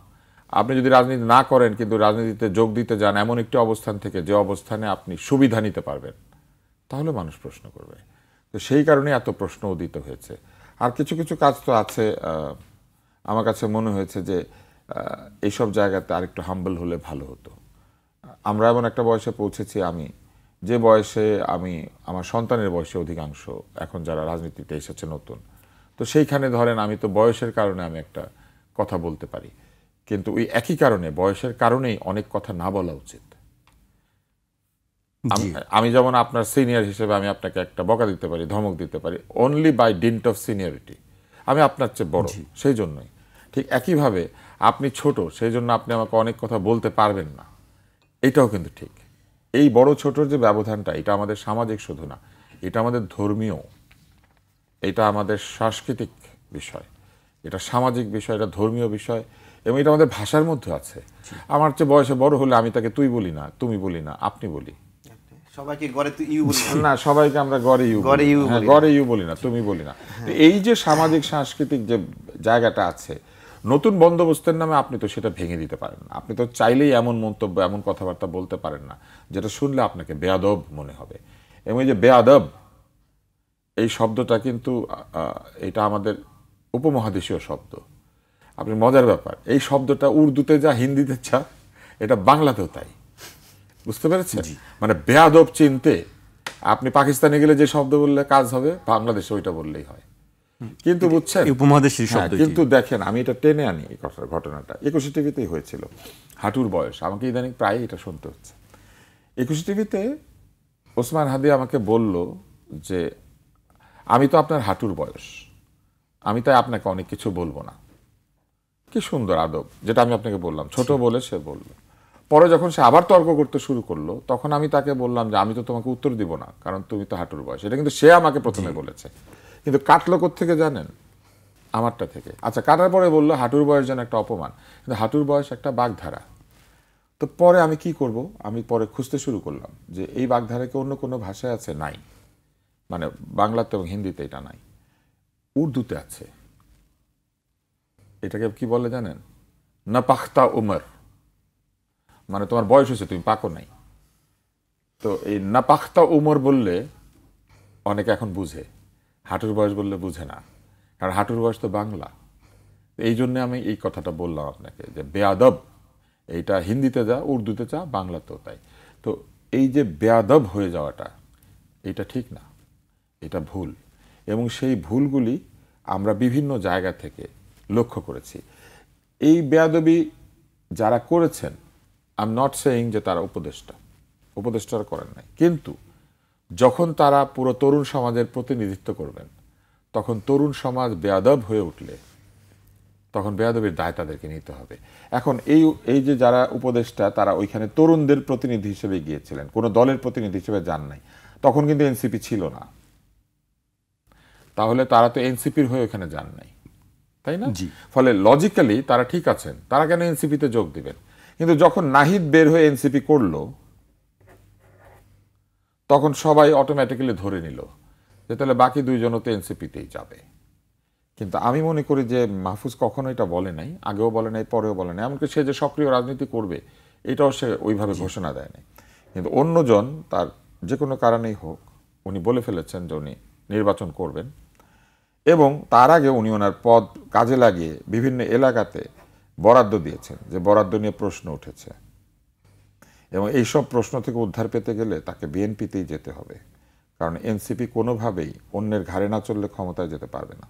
আপনি যদি রাজনীতি না করেন কিন্তু রাজনীতিতে যোগ দিতে যান এমন একটি অবস্থান থেকে যে অবস্থানে আপনি সুবিধা নিতে পারবেন, তাহলে মানুষ প্রশ্ন করবে। তো সেই কারণে এত প্রশ্ন উদিত হয়েছে। আর কিছু কিছু কাজ তো আছে, আমার কাছে মনে হয়েছে যে এইসব জায়গাতে আরেকটু হাম্বল হলে ভালো হতো। আমরা এমন একটা বয়সে পৌঁছেছি, আমি যে বয়সে আমার সন্তানের বয়সে অধিকাংশ এখন যারা রাজনীতিতে এসেছে নতুন, তো সেইখানে ধরেন আমি তো বয়সের কারণে আমি একটা কথা বলতে পারি, কিন্তু ওই একই কারণে বয়সের কারণেই অনেক কথা না বলা উচিত। আমি যেমন আপনার সিনিয়র হিসেবে আমি আপনাকে একটা বকা দিতে পারি, ধমক দিতে পারি, only by dint of seniority, আমি আপনার চেয়ে বড় সেই জন্যই। ঠিক একইভাবে আপনি ছোট, সেই জন্য আপনি আমাকে অনেক কথা বলতে পারবেন না, এটাও কিন্তু ঠিক। এই বড় ছোটর যে ব্যবধানটা, এটা আমাদের সামাজিক শুধু না, এটা আমাদের ধর্মীয়, এটা আমাদের সাংস্কৃতিক বিষয়, এটা সামাজিক বিষয়, এটা ধর্মীয় বিষয় এবং এটা আমাদের ভাষার মধ্যে আছে। আমার চেয়ে বয়সে বড় হলে আমি তাকে তুই বলি না, তুমি বলি না, আপনি বলি। সবাইকে গড়ে ইউ বলি না, সবাইকে আমরা গড়ে ইউ বলি না, তুমি বলি না। এই যে সামাজিক সাংস্কৃতিক যে জায়গাটা আছে, নতুন বন্দোবস্তের নামে আপনি তো সেটা ভেঙে দিতে পারেন না। আপনি তো চাইলেই এমন মন্তব্য, এমন কথাবার্তা বলতে পারেন না যেটা শুনলে আপনাকে বেয়াদব মনে হবে। এবং এই যে বেয়াদব এই শব্দটা কিন্তু এটা আমাদের উপমহাদেশীয় শব্দ। আপনি মজার ব্যাপার, এই শব্দটা উর্দুতে যা, হিন্দিতে যা, এটা বাংলাতেও তাই। বুঝতে পেরেছেন? মানে বেয়াদব চিনতে আপনি পাকিস্তানে গেলে যে শব্দ বললে কাজ হবে, বাংলাদেশে ওইটা বললেই হয়। কিন্তু বুঝছেন, উপমহাদেশীয় শব্দ। কিন্তু দেখেন, আমি এটা টেনে আনি, এই ঘটনাটা 21 টিভিতেই হয়েছিল। হাঁটুর বয়স, আমাকে ইদানিং প্রায় এটা শুনতে হচ্ছে। 21 টিভিতে ওসমান হাদি আমাকে বলল যে আমি তো আপনার হাঁটুর বয়স, আমি তাই আপনাকে অনেক কিছু বলবো না। কি সুন্দর আদব, যেটা আমি আপনাকে বললাম, ছোট বলে সে বলল। পরে যখন সে আবার তর্ক করতে শুরু করলো, তখন আমি তাকে বললাম যে আমি তো তোমাকে উত্তর দিব না, কারণ তুমি তো হাঁটুর বয়স। এটা কিন্তু সে আমাকে প্রথমে বলেছে, কিন্তু কাটলো কোত্থেকে জানেন? আমারটা থেকে। আচ্ছা, কাটার পরে বললো হাঁটুর বয়স যেন একটা অপমান, কিন্তু হাঁটুর বয়স একটা বাগধারা। তো পরে আমি কি করব, আমি পরে খুঁজতে শুরু করলাম যে এই বাগধারা কি অন্য কোনো ভাষায় আছে? নাই, মানে বাংলাতে এবং হিন্দিতে এটা নাই, উর্দুতে আছে। এটাকে কি বলে জানেন? না পাখতা উমর, মানে তোমার বয়স হয়েছে, তুমি পাকো নাই। তো এই নাপাখতা উমর বললে অনেকে এখন বুঝে, হাঁটুর বয়স বললে বুঝে না, কারণ হাঁটুর বয়স তো বাংলা। এই জন্য আমি এই কথাটা বললাম আপনাকে যে বেয়াদব, এইটা হিন্দিতে যা, উর্দুতে যা, বাংলাতেও তাই। তো এই যে বেয়াদব হয়ে যাওয়াটা, এটা ঠিক না, এটা ভুল। এবং সেই ভুলগুলি আমরা বিভিন্ন জায়গা থেকে লক্ষ্য করেছি। এই বেয়াদবি যারা করেছেন, আই এম নট সেইং যে তারা উপদেষ্টারা করেন নাই, কিন্তু যখন তারা পুরো তরুণ সমাজের প্রতিনিধিত্ব করবেন, তখন তরুণ সমাজ বেয়াদব হয়ে উঠলে তখন বেয়াদবির দায় তাদেরকে নিতে হবে। এখন এই যে যারা উপদেষ্টা, তারা ওইখানে তরুণদের প্রতিনিধি হিসেবে গিয়েছিলেন, কোনো দলের প্রতিনিধি হিসেবে যান নাই। তখন কিন্তু এনসিপি ছিল না, তাহলে তারা তো এনসিপির হয়ে ওখানে যান নাই, তাই না? ফলে লজিক্যালি তারা ঠিক আছেন, তারা কেন এনসিপিতে যোগ দিবেন? কিন্তু যখন নাহিদ বের হয়ে এনসিপি করলো, তখন সবাই অটোমেটিক্যালি ধরে নিল যে তাহলে বাকি দুইজনও তো এনসিপিতেই যাবে। কিন্তু আমি মনে করি যে মাহফুজ কখনো এটা বলে নাই, আগেও বলে নাই, পরেও বলে নাই। এমনকি সে যে সক্রিয় রাজনীতি করবে এটাও সে ওইভাবে ঘোষণা দেয় নাই। কিন্তু অন্যজন, তার যে কোনো কারণেই হোক, উনি বলে ফেলেছেন যে উনি নির্বাচন করবেন, এবং তার আগে উনি ওনার পদ কাজে লাগিয়ে বিভিন্ন এলাকাতে বরাদ্দ দিয়েছেন, যে বরাদ্দ নিয়ে প্রশ্ন উঠেছে। এবং এইসব প্রশ্ন থেকে উদ্ধার পেতে গেলে তাকে বিএনপিতেই যেতে হবে, কারণ এনসিপি কোনোভাবেই অন্যের ঘাড়ে না চললে ক্ষমতায় যেতে পারবে না।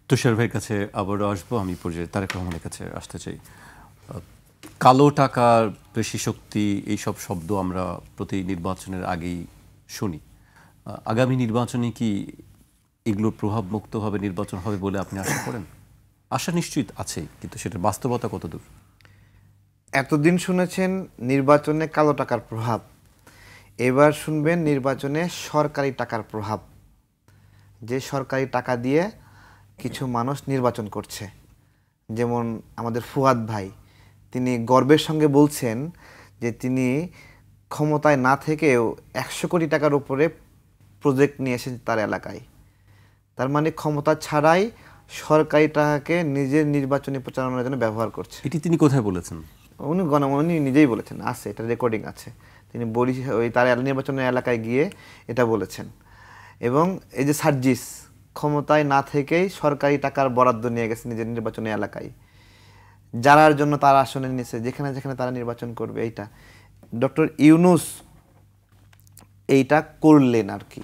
তুষার ভাইয়ের কাছে আবারও আসবো। আমি পর্যায়ে তারেক রহমানের কাছে আসতে চাই। কালো টাকার বেশি শক্তি, এইসব শব্দ আমরা প্রতি নির্বাচনের আগেই শুনি। আগামী নির্বাচনে কি এগুলোর প্রভাব মুক্তভাবে নির্বাচন হবে বলে আপনি আশা করেন? আশা নিশ্চিত আছে, কিন্তু সেটার বাস্তবতা কতদূর? এতদিন শুনেছেন নির্বাচনে কালো টাকার প্রভাব, এবার শুনবেন নির্বাচনে সরকারি টাকার প্রভাব। যে সরকারি টাকা দিয়ে কিছু মানুষ নির্বাচন করছে, যেমন আমাদের ফুয়াদ ভাই, তিনি গর্বের সঙ্গে বলছেন যে তিনি ক্ষমতায় না থেকেও 100 কোটি টাকার উপরে প্রজেক্ট নিয়ে এসেছেন তার এলাকায়। তার মানে ক্ষমতা ছাড়াই সরকারি টাকাকে নিজের নির্বাচনী প্রচারণার জন্য ব্যবহার করছে। এটি তিনি কোথায় বলেছেন? উনি নিজেই বলেছেন, আছে, এটা রেকর্ডিং আছে। তিনি ওই তার নির্বাচনের এলাকায় গিয়ে এটা বলেছেন। এবং এই যে সার্জিস, ক্ষমতায় না থেকেই সরকারি টাকার বরাদ্দ নিয়ে গেছে নিজের নির্বাচনী এলাকায়, যারার জন্য তারা আসনে নিয়েছে, যেখানে যেখানে তারা নির্বাচন করবে। এইটা ডক্টর ইউনূস এইটা করলেন আর কি,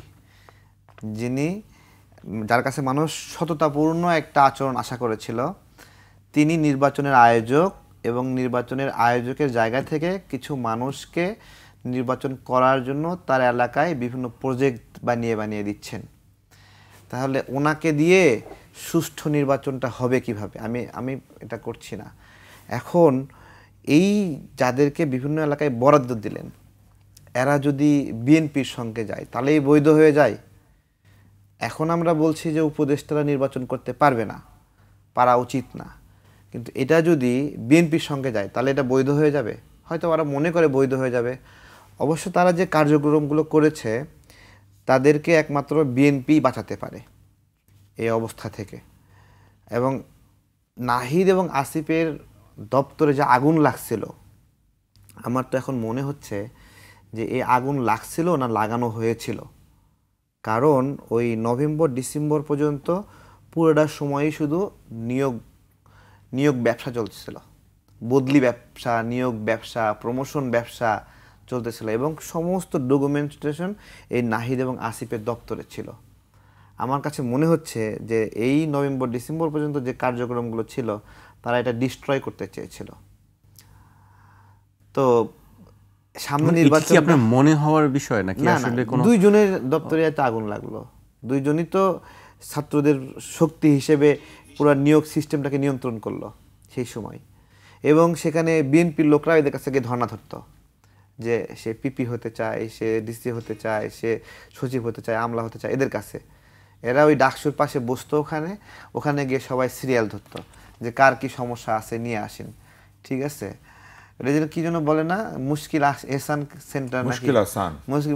যার কাছে মানুষ সততাপূর্ণ একটা আচরণ আশা করেছিল। তিনি নির্বাচনের আয়োজক, এবং নির্বাচনের আয়োজকের জায়গা থেকে কিছু মানুষকে নির্বাচন করার জন্য তার এলাকায় বিভিন্ন প্রজেক্ট বানিয়ে দিচ্ছেন। তাহলে ওনাকে দিয়ে সুষ্ঠু নির্বাচনটা হবে কিভাবে? আমি এটা করছি না। এখন এই যাদেরকে বিভিন্ন এলাকায় বরাদ্দ দিলেন, এরা যদি বিএনপির সঙ্গে যায় তাহলেই বৈধ হয়ে যায়। এখন আমরা বলছি যে উপদেষ্টারা নির্বাচন করতে পারবে না, পারা উচিত না, কিন্তু এটা যদি বিএনপির সঙ্গে যায় তাহলে এটা বৈধ হয়ে যাবে। হয়তো ওরা মনে করে বৈধ হয়ে যাবে। অবশ্য তারা যে কার্যক্রমগুলো করেছে তাদেরকে একমাত্র বিএনপি বাঁচাতে পারে এই অবস্থা থেকে। এবং নাহিদ এবং আসিফের দপ্তরে যে আগুন লাগছিল, আমার তো এখন মনে হচ্ছে যে এই আগুন লাগছিল না লাগানো হয়েছিল। কারণ ওই নভেম্বর ডিসেম্বর পর্যন্ত পুরোটা সময়ই শুধু নিয়োগ ব্যবসা চলতেছিল, বদলি ব্যবসা, নিয়োগ ব্যবসা, প্রমোশন ব্যবসা চলতেছিল, এবং সমস্ত ডকুমেন্টেশন এই নাহিদ এবং আসিফের দপ্তরে ছিল। আমার কাছে মনে হচ্ছে যে এই নভেম্বর ডিসেম্বর পর্যন্ত যে কার্যক্রমগুলো ছিল তারা এটা ডিস্ট্রয় করতে চেয়েছিল। তো সামনে নির্বাচন আপনার মনে হওয়ার বিষয় নাকি আসলে কোনো? দুইজনের দপ্তরে এত আগুন লাগলো, দুইজনই তো ছাত্রদের শক্তি হিসেবে পুরো নিয়োগ সিস্টেমটাকে নিয়ন্ত্রণ করলো সেই সময়। এবং সেখানে বিএনপির লোকরা এদের কাছে গিয়ে ধর্ণা ধরতো যে সে পিপি হতে চায়, সে ডিসি হতে চায়, সে সচিব হতে চায়, আমলা হতে চায়। এদের কাছে এরা ওই ডাকসুর পাশে বসতো, ওখানে গিয়ে সবাই সিরিয়াল ধরতো যে কার কি সমস্যা আছে নিয়ে আসেন। ঠিক আছে, এটা যেন কি যেন বলে না, মুশকিল এহসান সেন্টার,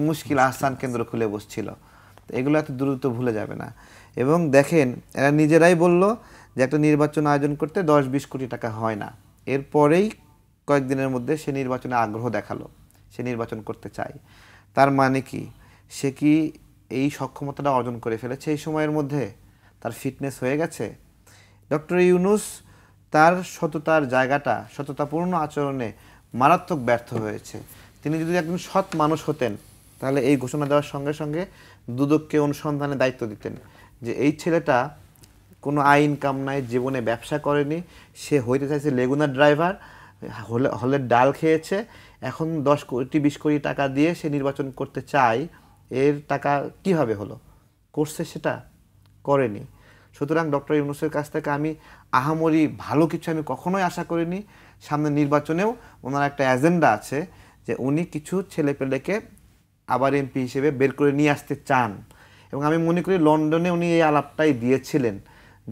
মুশকিল আহসান কেন্দ্র খুলে বসছিল। এগুলো এত দ্রুত ভুলে যাবে না। এবং দেখেন, এরা নিজেরাই বলল যে একটা নির্বাচন আয়োজন করতে 10-20 কোটি টাকা হয় না। এরপরেই কয়েকদিনের মধ্যে সে নির্বাচনে আগ্রহ দেখালো, সে নির্বাচন করতে চায়। তার মানে কি সে কি এই সক্ষমতাটা অর্জন করে ফেলেছে এই সময়ের মধ্যে? তার ফিটনেস হয়ে গেছে? ডক্টর ইউনূস তার সততার জায়গাটা, সততাপূর্ণ আচরণে মারাত্মক ব্যর্থ হয়েছে। তিনি যদি একজন সৎ মানুষ হতেন তাহলে এই ঘোষণা দেওয়ার সঙ্গে সঙ্গে দুদককে অনুসন্ধানের দায়িত্ব দিতেন যে এই ছেলেটা কোনো আইন কাম নাই, জীবনে ব্যবসা করেনি, সে হইতে চাইছে লেগুনার ড্রাইভার, হলের ডাল খেয়েছে, এখন 10 কোটি 20 কোটি টাকা দিয়ে সে নির্বাচন করতে চায়, এর টাকা কিভাবে হলো? করছে সেটা? করেনি। সুতরাং ডক্টর ইউনূসের কাছ থেকে আমি আহামরি ভালো কিছু আমি কখনোই আশা করিনি। সামনে নির্বাচনেও ওনার একটা এজেন্ডা আছে যে উনি কিছু ছেলেপেলেকে আবার এমপি হিসেবে বের করে নিয়ে আসতে চান, এবং আমি মনে করি লন্ডনে উনি এই আলাপটাই দিয়েছিলেন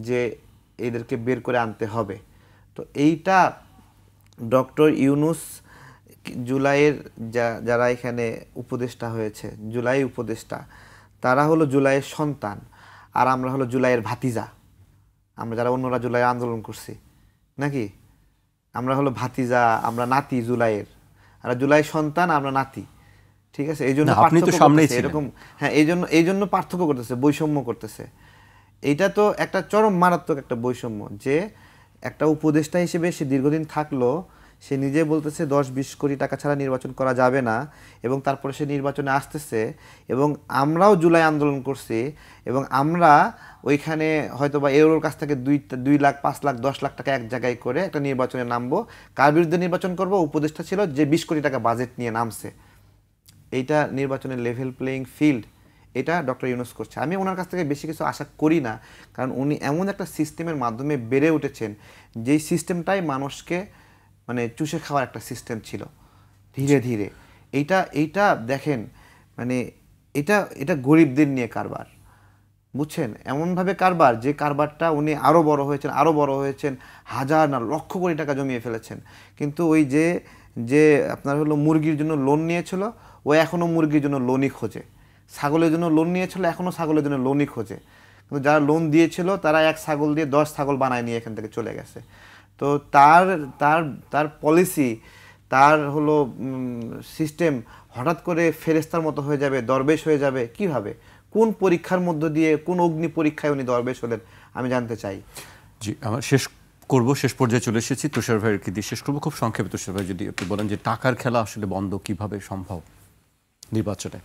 যে এদেরকে বের করে আনতে হবে। তো এইটা ডক্টর ইউনূস জুলাইয়ের যারা এখানে উপদেষ্টা হয়েছে, জুলাই উপদেষ্টা, তারা হলো জুলাইয়ের সন্তান, আর আমরা হলো জুলাইয়ের ভাতিজা। আমরা যারা অন্যরা জুলাই আন্দোলন করছি নাকি, আমরা হলো ভাতিজা, আমরা নাতি জুলাইয়ের, আর জুলাই সন্তান, আমরা নাতি। ঠিক আছে, এই জন্য এরকম, হ্যাঁ, এই জন্য পার্থক্য করতেছে, বৈষম্য করতেছে। এইটা তো একটা চরম মারাত্মক একটা বৈষম্য যে একটা উপদেষ্টা হিসেবে সে দীর্ঘদিন থাকলো, সে নিজে বলতেছে 10-20 কোটি টাকা ছাড়া নির্বাচন করা যাবে না, এবং তারপরে সে নির্বাচনে আসতেছে, এবং আমরাও জুলাই আন্দোলন করছি, এবং আমরা ওইখানে হয়তো বা এর কাছ থেকে 2 লাখ 5 লাখ 10 লাখ টাকা এক জায়গায় করে একটা নির্বাচনে নামবো। কার বিরুদ্ধে নির্বাচন করব? উপদেষ্টা ছিল যে 20 কোটি টাকা বাজেট নিয়ে নামছে। এইটা নির্বাচনের লেভেল প্লেয়িং ফিল্ড, এটা ডক্টর ইউনূস করছে। আমি ওনার কাছ থেকে বেশি কিছু আশা করি না, কারণ উনি এমন একটা সিস্টেমের মাধ্যমে বেড়ে উঠেছেন যেই সিস্টেমটাই মানুষকে মানে চুষে খাওয়ার একটা সিস্টেম ছিল ধীরে ধীরে। এইটা দেখেন, মানে এটা গরিবদের নিয়ে কারবার, বুঝছেন? এমনভাবে কারবার যে কারবারটা উনি আরও বড় হয়েছেন, হাজার না লক্ষ কোটি টাকা জমিয়ে ফেলেছেন। কিন্তু ওই যে আপনার হলো মুরগির জন্য লোন নিয়েছিল, ও এখনও মুরগির জন্য লোনই খোঁজে। ছাগলের জন্য লোন নিয়েছিল, এখনও ছাগলের জন্য লোনই খোঁজে। কিন্তু যারা লোন দিয়েছিল তারা এক ছাগল দিয়ে 10 ছাগল বানায় নিয়ে এখান থেকে চলে গেছে। তো তার পলিসি, তার হলো সিস্টেম হঠাৎ করে ফেরেস্তার মতো হয়ে যাবে, দরবেশ হয়ে যাবে কিভাবে? কোন পরীক্ষার মধ্য দিয়ে, কোন অগ্নি পরীক্ষায় উনি দরবেশ হলেন আমি জানতে চাই। জি, আমার শেষ পর্যায়ে চলে এসেছি। তুষার ভাইয়ের কি দিয়ে শেষ করবো? খুব সংক্ষেপে তুষার ভাই যদি আপনি বলেন যে টাকার খেলা আসলে বন্ধ কিভাবে সম্ভব নির্বাচনে?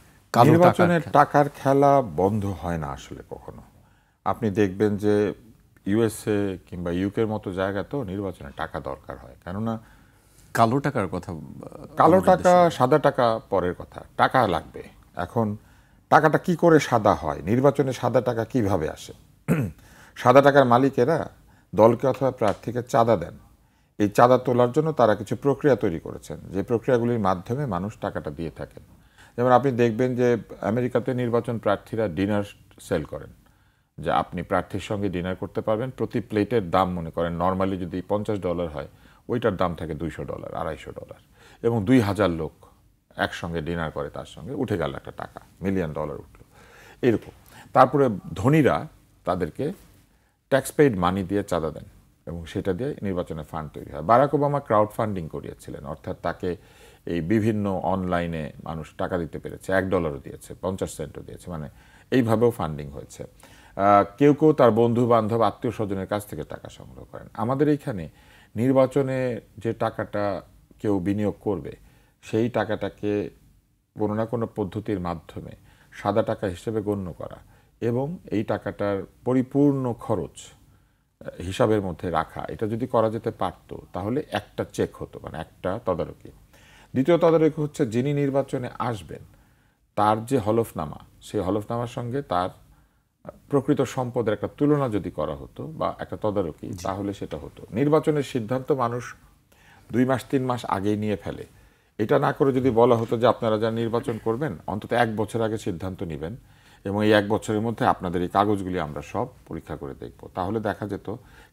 টাকার খেলা বন্ধ হয় না আসলে কখনো। আপনি দেখবেন যে ইউএসএ কিংবা ইউকের মতো জায়গাতেও নির্বাচনে টাকা দরকার হয়, কেননা কালো টাকার কথা, কালো টাকা সাদা টাকা পরের কথা, টাকা লাগবে। এখন টাকাটা কি করে সাদা হয়? নির্বাচনে সাদা টাকা কিভাবে আসে? সাদা টাকার মালিকেরা দলকে অথবা প্রার্থীকে চাঁদা দেন। এই চাঁদা তোলার জন্য তারা কিছু প্রক্রিয়া তৈরি করেছেন, যে প্রক্রিয়াগুলির মাধ্যমে মানুষ টাকাটা দিয়ে থাকেন। যেমন আপনি দেখবেন যে আমেরিকাতে নির্বাচন প্রার্থীরা ডিনার সেল করেন, যে আপনি প্রার্থীর সঙ্গে ডিনার করতে পারবেন। প্রতি প্লেটের দাম মনে করেন নর্মালি যদি $50 হয়, ওইটার দাম থাকে $200, $250, এবং 2000 লোক একসঙ্গে ডিনার করে, তার সঙ্গে উঠে গেল একটা টাকা, $1 মিলিয়ন উঠল এরকম। তারপরে ধনীরা তাদেরকে ট্যাক্স পেইড মানি দিয়ে চাঁদা দেন, এবং সেটা দিয়ে নির্বাচনে ফান্ড তৈরি হয়। বারাক ওবামা ক্রাউড ফান্ডিং করিয়েছিলেন, অর্থাৎ তাকে এই বিভিন্ন অনলাইনে মানুষ টাকা দিতে পেরেছে, $1 দিয়েছে, 50 সেন্টও দিয়েছে, মানে এইভাবেও ফান্ডিং হয়েছে। কেউ কেউ তার বন্ধু বান্ধব আত্মীয় স্বজনের কাছ থেকে টাকা সংগ্রহ করেন। আমাদের এইখানে নির্বাচনে যে টাকাটা কেউ বিনিয়োগ করবে, সেই টাকাটাকে কোনো না কোনো পদ্ধতির মাধ্যমে সাদা টাকা হিসেবে গণ্য করা, এবং এই টাকাটার পরিপূর্ণ খরচ হিসাবের মধ্যে রাখা, এটা যদি করা যেতে পারত তাহলে একটা চেক হতো, মানে একটা তদারকি। দ্বিতীয় তদারকি হচ্ছে যিনি নির্বাচনে আসবেন তার যে হলফনামা, সেই হলফনামার সঙ্গে তার প্রকৃত সম্পদের একটা তুলনা যদি করা হতো বা একটা তদারকি, তাহলে সেটা হতো। নির্বাচনের সিদ্ধান্ত মানুষ 2 মাস 3 মাস আগেই নিয়ে ফেলে। এটা না করে যদি বলা হতো যে আপনারা যা নির্বাচন করবেন অন্তত 1 বছর আগে সিদ্ধান্ত নেবেন, এবং এই 1 বছরের মধ্যে আপনাদের এই কাগজগুলি আমরা সব পরীক্ষা করে দেখব, তাহলে দেখা যেত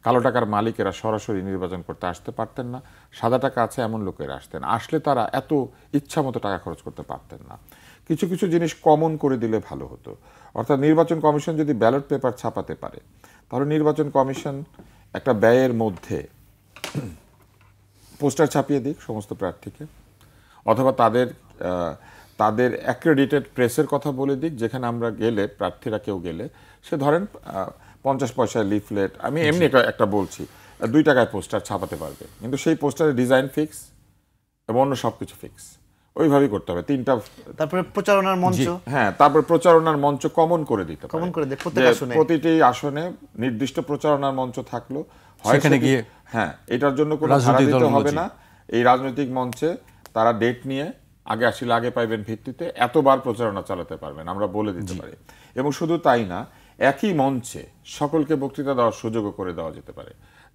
কালো টাকার মালিকেরা সরাসরি নির্বাচন করতে আসতে পারতেন না, সাদা টাকা আছে এমন লোকেরা আসতেন। আসলে তারা এত ইচ্ছা মতো টাকা খরচ করতে পারতেন না। কিছু কিছু জিনিস কমন করে দিলে ভালো হতো। অর্থাৎ নির্বাচন কমিশন যদি ব্যালট পেপার ছাপাতে পারে, তাহলে নির্বাচন কমিশন একটা ব্যয়ের মধ্যে পোস্টার ছাপিয়ে দিক সমস্ত প্রার্থীকে, অথবা তাদের অ্যাক্রেডিটেড প্রেসের কথা বলে দিক, যেখানে আমরা গেলে, প্রার্থীরা কেউ গেলে, সে ধরেন 50 পয়সায় লিফলেট, আমি এমনি একটা বলছি, 2 টাকায় পোস্টার ছাপাতে পারবে, কিন্তু সেই পোস্টারের ডিজাইন ফিক্স এবং অন্য সবকিছু ফিক্স। ওইভাবেই করতে হবে। 3টা, তারপরে প্রচারণার মঞ্চ, হ্যাঁ, তারপর প্রচারণার মঞ্চ কমন করে দিতে কমন করে দেয় প্রতিটি আসনে নির্দিষ্ট প্রচারণার মঞ্চ থাকলো, সেখানে গিয়ে হ্যাঁ, এটার জন্য কোনো ভাড়া দিতে হবে না। এই রাজনৈতিক মঞ্চে তারা ডেট নিয়ে আগে আসলে আগে পাইবেন ভিত্তিতে এতবার প্রচারণা চালাতে পারবেন, আমরা বলে দিতে পারি। এবং শুধু তাই না, একই মঞ্চে সকলকে বক্তৃতা দেওয়ার সুযোগও করে দেওয়া যেতে পারে,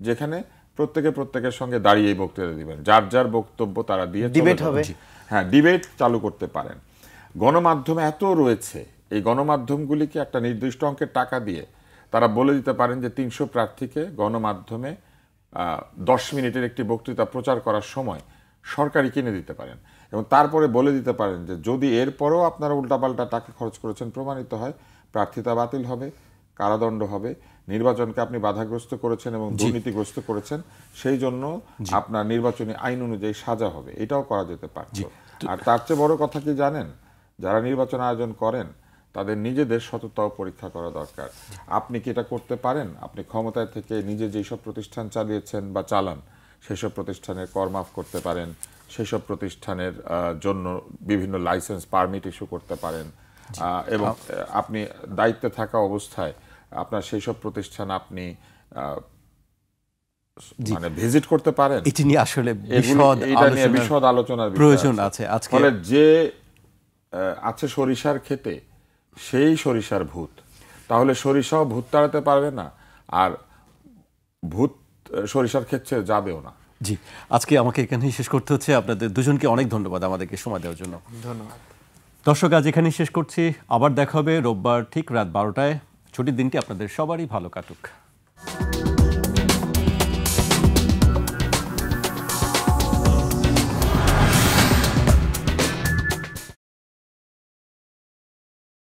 যেখানে প্রত্যেকের সঙ্গে দাঁড়িয়ে বক্তৃতা দিবেন, যার যার বক্তব্য তারা দিয়ে ডিবেট হবে। হ্যাঁ, ডিবেট চালু করতে পারেন। গণমাধ্যম এত রয়েছে, এই গণমাধ্যমগুলিকে একটা নির্দিষ্ট অঙ্কের টাকা দিয়ে তারা বলে দিতে পারেন যে 300 প্রার্থীকে গণমাধ্যমে 10 মিনিটের একটি বক্তৃতা প্রচার করার সময় সরকারি কিনে দিতে পারেন, এবং তারপরে বলে দিতে পারেন যে যদি এরপরও আপনারা উল্টাপাল্টা টাকা খরচ করেছেন প্রমাণিত হয়, প্রার্থিতা বাতিল হবে, কারাদণ্ড হবে, নির্বাচনকে আপনি বাধাগ্রস্ত করেছেন এবং দুর্নীতিগ্রস্ত করেছেন, সেই জন্য আপনার নির্বাচনী আইন অনুযায়ী সাজা হবে। এটাও করা যেতে পারত। আর তার চেয়ে বড় কথা কি জানেন, যারা নির্বাচন আয়োজন করেন তাদের নিজেদের সততাও পরীক্ষা করা দরকার। আপনি কি এটা করতে পারেন? আপনি ক্ষমতায় থেকে নিজে যেসব প্রতিষ্ঠান চালিয়েছেন বা চালান, সেসব প্রতিষ্ঠানের কর মাফ করতে পারেন, সেসব প্রতিষ্ঠানের জন্য বিভিন্ন লাইসেন্স পারমিট ইস্যু করতে পারেন, এবং আপনি দায়িত্বে থাকা অবস্থায় আপনার সেই সব প্রতিষ্ঠান আপনি মানে ভিজিট করতে পারেন। এটি নিয়ে আসলে বিশদ আলোচনার প্রয়োজন আছে। আজকে ফলে যে আছে সরিষার ক্ষেতে, সেই সরিষার ভূত, তাহলে সরিষাও ভূত তাড়াতে পারবে না, আর ভূত সরিষার ক্ষেত ছেড়ে যাবেও না। জি, আজকে আমাকে এখানেই শেষ করতে হচ্ছে। আপনাদের দুজনকে অনেক ধন্যবাদ আমাদেরকে সময় দেওয়ার জন্য। ধন্যবাদ দর্শক, আজ এখানেই শেষ করছি। আবার দেখা হবে রোববার ঠিক রাত 12টায়। ছুটির দিনটি আপনাদের সবারই ভালো কাটুক।